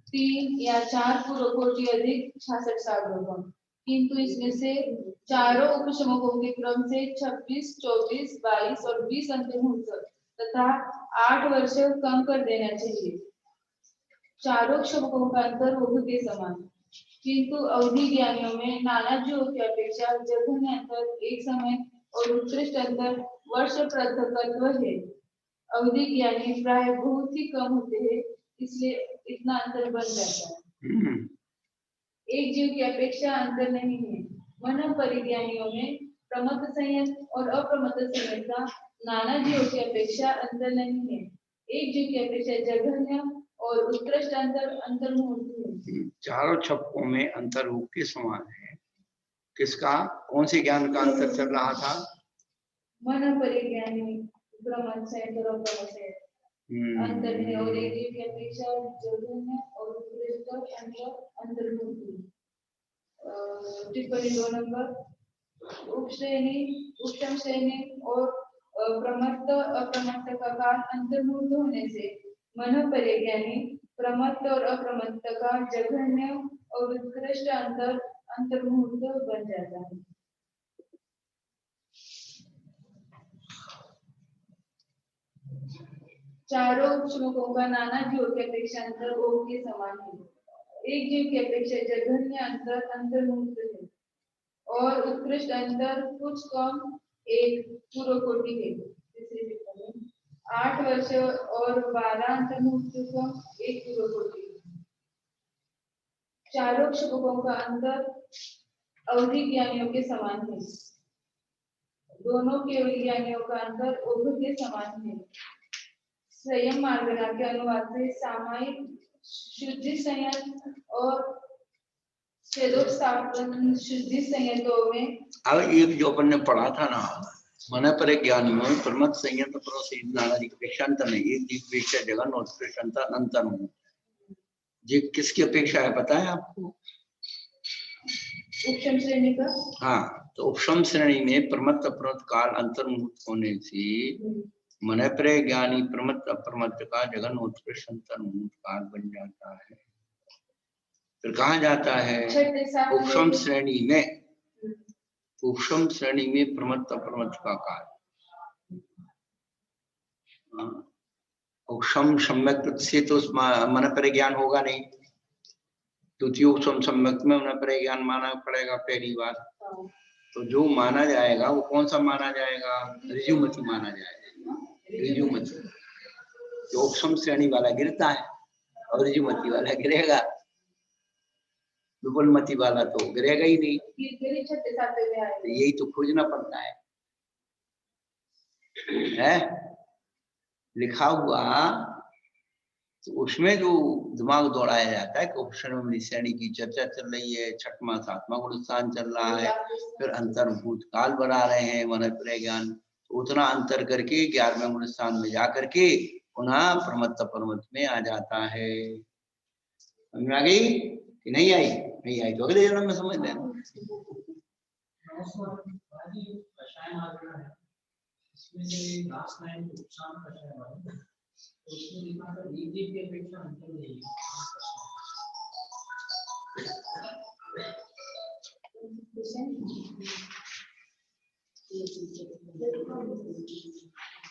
3 या 4 पूर्वकोटि अधिक 66 सागरोपम, किंतु इसमें से चारों उपशमकों के क्रम से 26, 24, 22 और 20 अंतर्मूर्त तथा 8 वर्ष कम कर देना चाहिए। चारों शमकों का अंतर ओघ के समान, किंतु अवधि ज्ञानियों में नाना जीवों की अपेक्षा जघन्य अंतर एक समय और उत्कृष्ट अंतर वर्ष पृथकत्व है। अवधि ज्ञानी प्राय बहुत ही कम होते हैं, इसलिए इतना अंतर बन जाता है। एक जीव की अपेक्षा अंतर नहीं है। मन परिज्ञानियों में प्रमत्त संयत और अप्रमत्त संयत का नाना जीवों की अपेक्षा अंतर नहीं है। एक जीव की अपेक्षा जघन्य और उत्कृष्ट अंतर अंतर्मूर्त है। चारों छपकों में अंतर रूप के समान है। किसका, कौन से ज्ञान का अंतर चल रहा था? मन परिज्ञानी प्रमत्त संयत और अप्रमत्त संयत अंतर है और एक जीव की अपेक्षा जघन्य और उत्कृष्ट अंतर अंतर्मूर्त है। टिप्पणी 2 नंबर उपश्रेणी उपशम श्रेणी और प्रमत्त अप्रमत्त का काल अंतर्मूर्त होने से मन परिज्ञानी प्रमत्त और अप्रमत्त का जघन्य और उत्कृष्ट अंतर अंतर्मूर्त बन जाता है। चारों उपशमकों का नाना जीवों की अपेक्षा अंतर ओघ के समान है। एक जीव की अपेक्षा जघन्य अंतर अंतर्मूर्त है और उत्कृष्ट अंतर कुछ कम एक पूर्वकोटि है। 8 वर्ष और 12 अंतर्मुक्तों को एक पूर्व होती। चारों शुभकों का अंतर अवधि ज्ञानियों के समान है। दोनों केवल ज्ञानियों का अंतर ओघ के समान है। संयम मार्गना के अनुवाद से सामायिक शुद्धि संयत और छेदोत्स्थापन शुद्धि संयतों में। अब एक जो अपन ने पढ़ा था ना, मन पर ज्ञानी में प्रमत संयत प्रोसिद्ध नाना जी पेक्षांतर नहीं, एक जी पेक्षा जगन उत्कृष्ट अंतर हूँ। जी किसकी अपेक्षा है पता है आपको? उपशम श्रेणी का। हाँ, तो उपशम श्रेणी में प्रमत अप्रमत काल अंतर्मुक्त होने से मन पर ज्ञानी प्रमत अप्रमत का जगन उत्कृष्ट अंतर्मुक्त काल बन जाता है। फिर कहा जाता है उपशम श्रेणी में, उपशम श्रेणी में प्रमत अप्रमत का काल। उपशम सम्यक से तो मन पर ज्ञान होगा नहीं, द्वितीय उपशम सम्यक में मन पर ज्ञान माना पड़ेगा पहली बार। तो जो माना जाएगा वो कौन सा माना जाएगा? ऋजुमति माना जाएगा। ऋजुमति जो उपशम श्रेणी वाला गिरता है और ऋजुमति वाला गिरेगा, विपुलमति वाला तो गिरेगा ही नहीं। तो यही तो खोजना पड़ता है लिखा हुआ। तो उसमें जो दिमाग दौड़ाया जाता है कि उपशम श्रेणी की चर्चा चल रही है, छठवां सातवां गुण स्थान चल रहा है, फिर अंतर्भूत काल बना रहे हैं मन पर ज्ञान, तो उतना अंतर करके 11वें गुण स्थान में जाकर के पुनः प्रमत्त परमत में आ जाता है। समझ में आ गई कि नहीं आई? नहीं आई तो अगले जन्म में समझ लेना।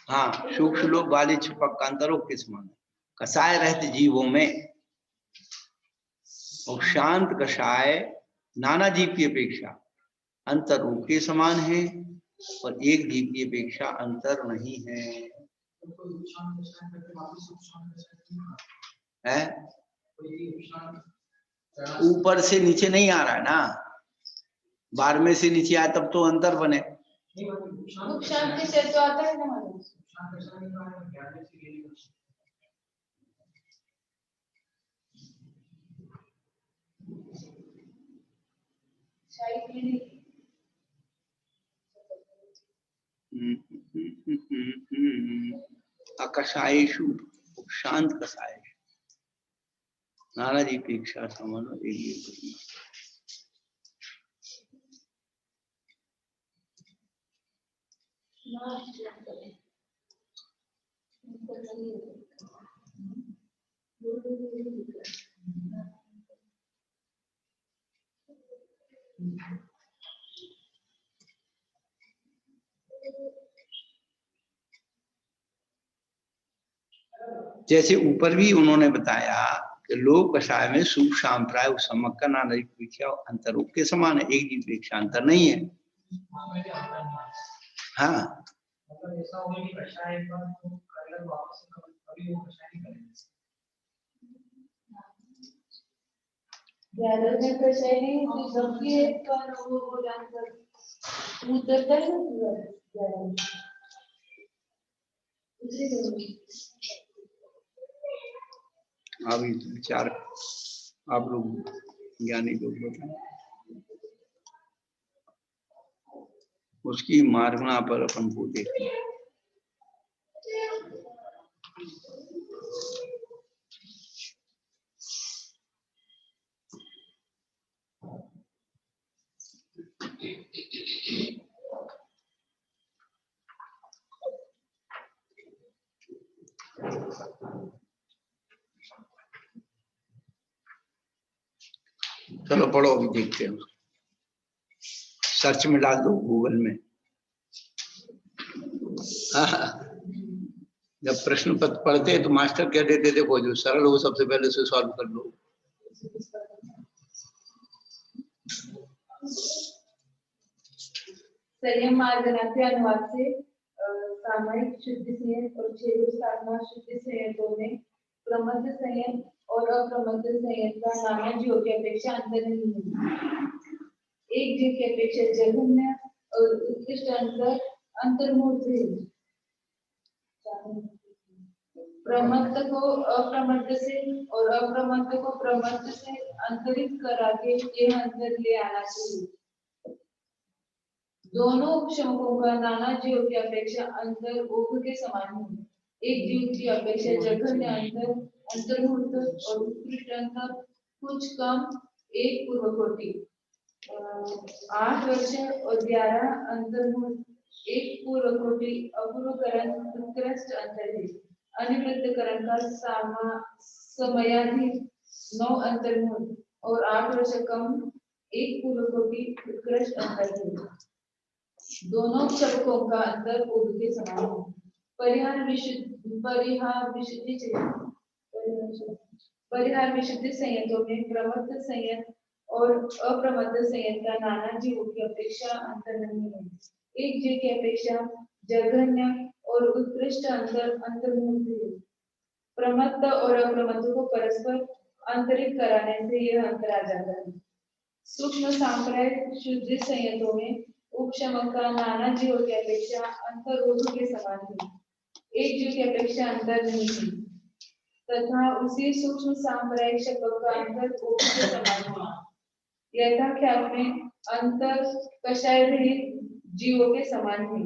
हाँ, सूक्ष्म लोग वाले छिपक का अंतरों के समान कसाय रहते जीवों में, और शांत कषाय नाना जीव की अपेक्षा अंतर के समान है और एक जीव की अपेक्षा अंतर नहीं है। ऊपर से नीचे नहीं आ रहा है ना, 12वें से नीचे आया तब तो अंतर बने। शांति से तो आता है ना। अकषायेषु शांत कषायेषु नाना जी अपेक्षा समान एक जैसे ऊपर भी उन्होंने बताया कि लोक कषाय में सुख सांप्राय समक का नाना अपेक्षा अंतरों के समान है, एक जीव अपेक्षा अंतर नहीं है। हाँ, अभी विचार आप लोग ज्ञानी लोग बताएं, उसकी मार्गना पर अपन को देखें। चलो पढ़ो, अभी देखते हैं, सर्च में डाल दो गूगल में। जब प्रश्न पत्र पढ़ते तो मास्टर कह देते थे वो जो सरल हो सबसे पहले से सॉल्व कर लो। संयम मार्गना के अनुवाद से सामयिक शुद्धि संयत और क्षेत्र शुद्धि संयतों में प्रमथ संयत और अप्रमथ संयत का नाना जीव की अपेक्षा अंतर नहीं है। एक जीव की अपेक्षा जघन्य और उत्कृष्ट अंतर्मूर्त है। प्रमथ को अप्रमथ से और अप्रमथ को प्रमथ से अंतरित करा के यह अंतर ले आना चाहिए। दोनों उपशमकों का नाना जीव की अपेक्षा अंतर ओघ के समान है। एक जीव की अपेक्षा जघन्य अंतर अंतर्मूर्त और उत्कृष्ट अंतर कुछ कम एक पूर्वकोटि 8 वर्ष और 11 अंतर्मूर्त एक पूर्वकोटि अपूर्वकरण उत्कृष्ट अंतर है। अनिवृत्तकरण का समयाधि 9 अंतर्मूर्त और 8 वर्ष कम एक पूर्वकोटि उत्कृष्ट अंतर है। दोनों शब्दों का अंतर ओघ के समान है। परिहार विशुद्धि संयतों में प्रमथ संयत और अप्रमथ संयत का नाना जीवों की अपेक्षा अंतर नहीं है। एक जीव की अपेक्षा जघन्य और उत्कृष्ट अंतर्मूर्त है। प्रमथ और अप्रमथ को परस्पर अंतरित कराने से यह अंतर आ जाता है। सूक्ष्म सांप्रदायिक शुद्धि संयतों में उपशमक का नाना जीवों की अपेक्षा अंतर ओघ के समान है। एक जीव की अपेक्षा अंतर नहीं है तथा उसी सूक्ष्म सांप्रदायिक शब्दों का अंतर ओघ के समान है। यथाख्यात में अंतर कषाय रहित जीवों के समान है।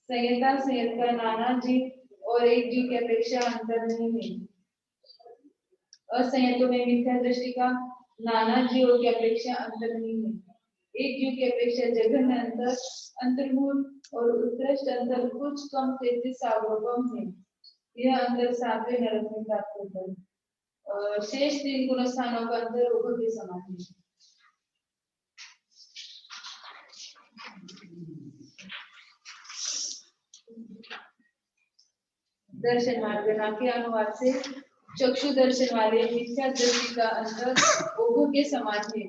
संयता संयत का नाना जीव और एक जीव की अपेक्षा अंतर नहीं है। असंयतों में मिथ्या दृष्टि का नाना जीवों की अपेक्षा अंतर नहीं है। एक जीव की अपेक्षा जघन्य अंतर अंतर्मूल और उत्कृष्ट अंतर कुछ कम 33 सागरोपम है। यह अंतर 7वें नरक में प्राप्त होता है। शेष 3 गुण स्थानों का अंतर ओघ के समान है। दर्शन मार्ग के अनुवाद से चक्षु दर्शन वाले मिथ्या दृष्टि का अंतर ओघ के समान है।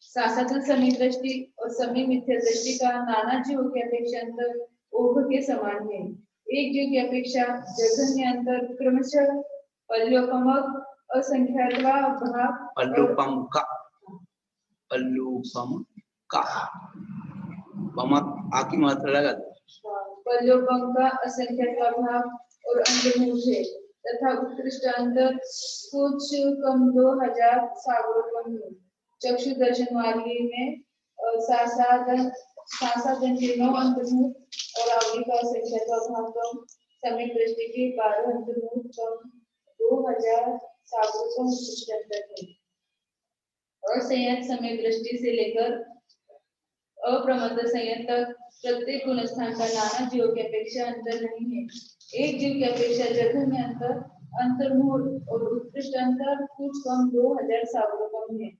सासातन समी दृष्टि और समी मिथ्या दृष्टि का नाना जीवों की अपेक्षा अंतर ओघ के समान है। एक जीव की अपेक्षा जघन्य अंतर क्रमशः पल्योपमक असंख्यात्वा भाव पल्लुपम का बमक आकी मात्रा लगा पल्योपम का असंख्यात्वा भाव और अंतर्मूल है तथा उत्कृष्ट अंतर कुछ कम 2000 सागरोपम है। चक्षु दर्शन वाली में सासादन के 9 अंतर्मूल और आवली का संख्यात्वा भाव कम समी दृष्टि के 12 अंतर्मूल कम 2000 सागरोपम उत्कृष्ट अंतर है। असंयत समय दृष्टि से लेकर अप्रमथ संयत तक प्रत्येक गुण स्थान का नाना जीवों की अपेक्षा अंतर नहीं है। एक जीव की अपेक्षा जघन्य अंतर अंतर्मूल और उत्कृष्ट अंतर कुछ कम 2000 सागरोपम है।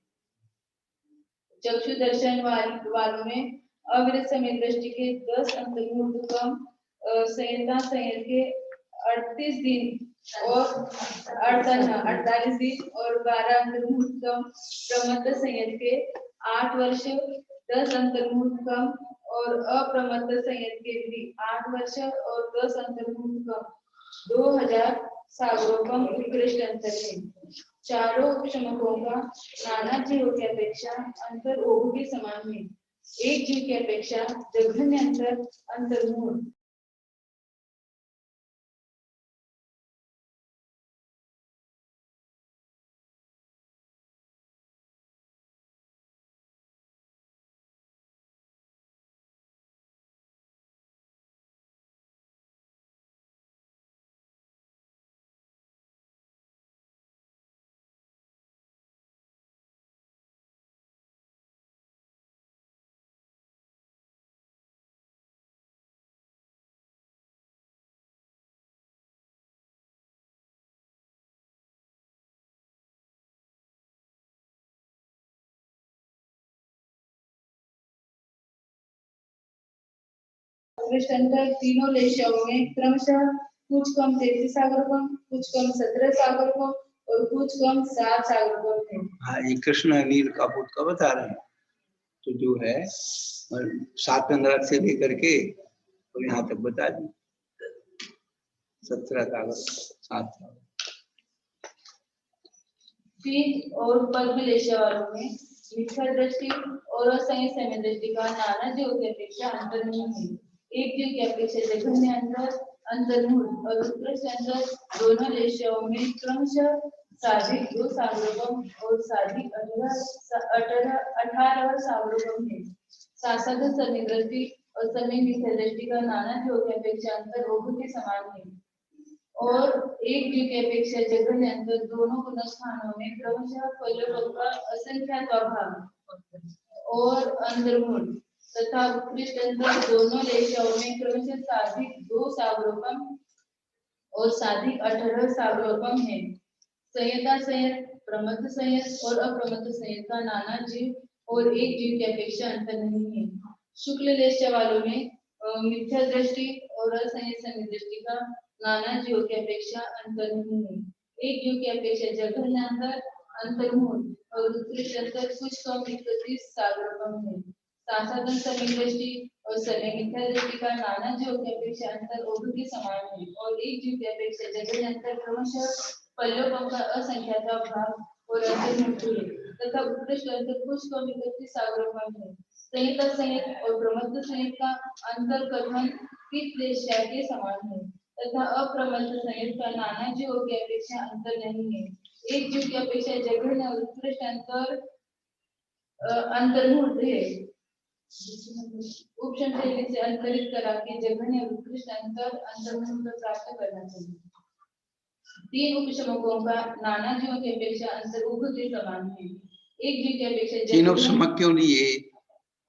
चक्षु दर्शन वालों में अविरत समय दृष्टि के 10 अंतर्मूल कम संयता संयत के 38 दिन और 48 दिन और 12 अंतर्मूल कम प्रमथ संयत के 8 वर्ष 10 अंतर्मूल कम और अप्रमथ संयत के भी 8 वर्ष और 10 अंतर्मूल कम 2000 सागरोपम उत्कृष्ट अंतर है। चारों उपशमकों का नाना जीवों की अपेक्षा अंतर ओघ के समान है। एक जीव की अपेक्षा जघन्य अंतर अंतर्मूल अंतर तीनों लेशों में क्रमशः कुछ कम 33 सागरोपम, कुछ कम 17 सागरोपम और कुछ कम 7 सागरोपम है। हाँ, ये कृष्ण नील कापुट का बता रहे हैं। तो जो है 7 नरक से लेकर के तो यहाँ तक बता दी 17 कागज 7 कागज। तीन और पद्मलेश वालों में मिथ्या दृष्टि और असंयत समय दृष्टि का नाना जीव की अपेक्षा अंतर नहीं है। एक जीव की अपेक्षा जघन्य अंतर अंतर्मुख और उत्कृष्ट अंतर दोनों लेशों में क्रमशः साधिक 2 सावरोपम और साधिक 18 सावरोपम है। शासक समय दृष्टि और समय मिथ्या दृष्टि का नाना जीव की अपेक्षा अंतर रोग के समान है और एक जीव की अपेक्षा जघन्य अंतर दोनों गुणस्थानों में क्रमशः फलों का असंख्यात अभाव और अंतर्मुख तथा उत्कृष्ट अंतर दोनों लेशों में क्रमशः साधिक 2 सावरोपम और साधिक 18 सावरोपम है। संयता संयत प्रमत्त संयत और अप्रमत्त संयत का नाना जीव और एक जीव की अपेक्षा अंतर नहीं है। शुक्ल लेश वालों में मिथ्या दृष्टि और असंयत समय दृष्टि का नाना जीव की अपेक्षा अंतर नहीं है। एक जीव की अपेक्षा जघन्य अंतर अंतर्मुख और उत्कृष्ट अंतर कुछ कम 31 सावरोपम है। साधारण समय दृष्टि और समय मिथ्या दृष्टि का नाना जीव की अपेक्षा अंतर ओघ के समान है और एक जीव की अपेक्षा जघन्य अंतर क्रमशः फलों का असंख्यात भाव और अंतर्मुख है तथा उत्कृष्ट अंतर कुछ कम 31 सावरोपम है। संयत संयत और प्रमत्त संयत का अंतर कथन पित्त लेशा के समान है तथा अप्रमत्त संयत का नाना जीवों की अपेक्षा अंतर नहीं है। एक जीव की अपेक्षा जघन्य और उत्कृष्ट अंतर अंतर्मुख है। उपशन शैली से अंतरित करा के जघन्य और उत्कृष्ट अंतर अंतर्मुख प्राप्त करना चाहिए। तीन उपशमकों का नाना जीवों की अपेक्षा अंतर उभ के समान है। एक जीव की अपेक्षा तीन उपशमक क्यों लिए?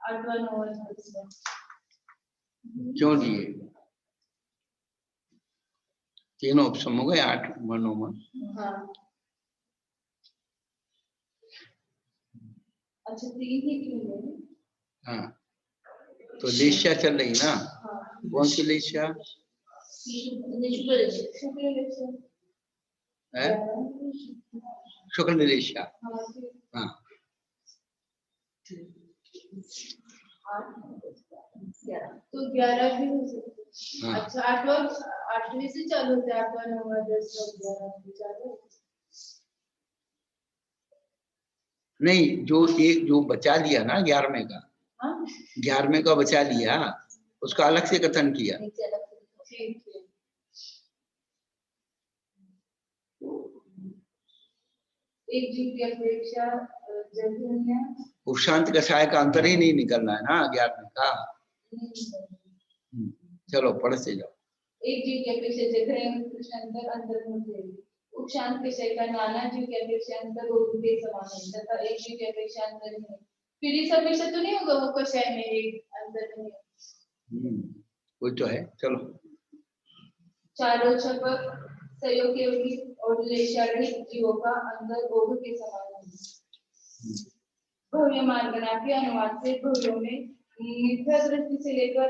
8वां 9वां क्यों लिए? तीनों उपशम हो गए 8 वर्णों में। हाँ अच्छा 3 ही क्यों है? हाँ तो लेशा चल रही ना। हाँ कौन सी लेशा है? शुक्ल लेशा। हाँ तो 11 भी हो सकते। हाँ। अच्छा 8वें से चालू होता है 8वां 9वां 10वां 11वां चालू। नहीं जो एक जो बचा लिया ना 11वें का, हाँ 11वें का बचा लिया उसका अलग से कथन किया। ठीक है। एक जीव की अपेक्षा जघन्य उपशांत कषाय का अंतर ही नहीं निकलना है ना 11वें का। चलो पढ़ते जाओ। एक जीव की अपेक्षा जघन्य उत्कृष्ट अंतर अंतर्मुख है। उपशांत कषाय का नाना जीव की अपेक्षा अंतर ओघ के समान है तथा एक जीव की अपेक्षा अंतर नहीं। फिर इस अपेक्षा तो नहीं होगा वो कषाय में एक अंतर नहीं। कोई तो है। चलो चारों छपक सहयोगी और लेशारहित जीवों का अंतर ओघ के समान है। भव्य मार्गना के अनुवाद से भव्यों में मिथ्या दृष्टि से लेकर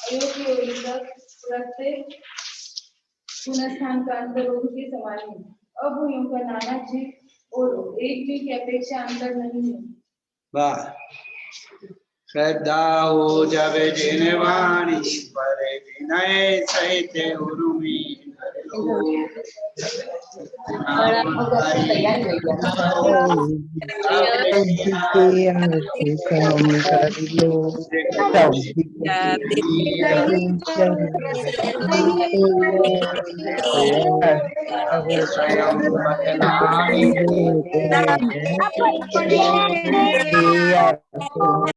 अयोग्य तक प्रत्येक गुणस्थान का अंतर ओघ के समान है। अभव्यों का नाना जीव और एक जीव की अपेक्षा अंतर नहीं है। वाह श्रद्धा हो जावे जिन वाणी पर विनय सहित उर्मी स्वयं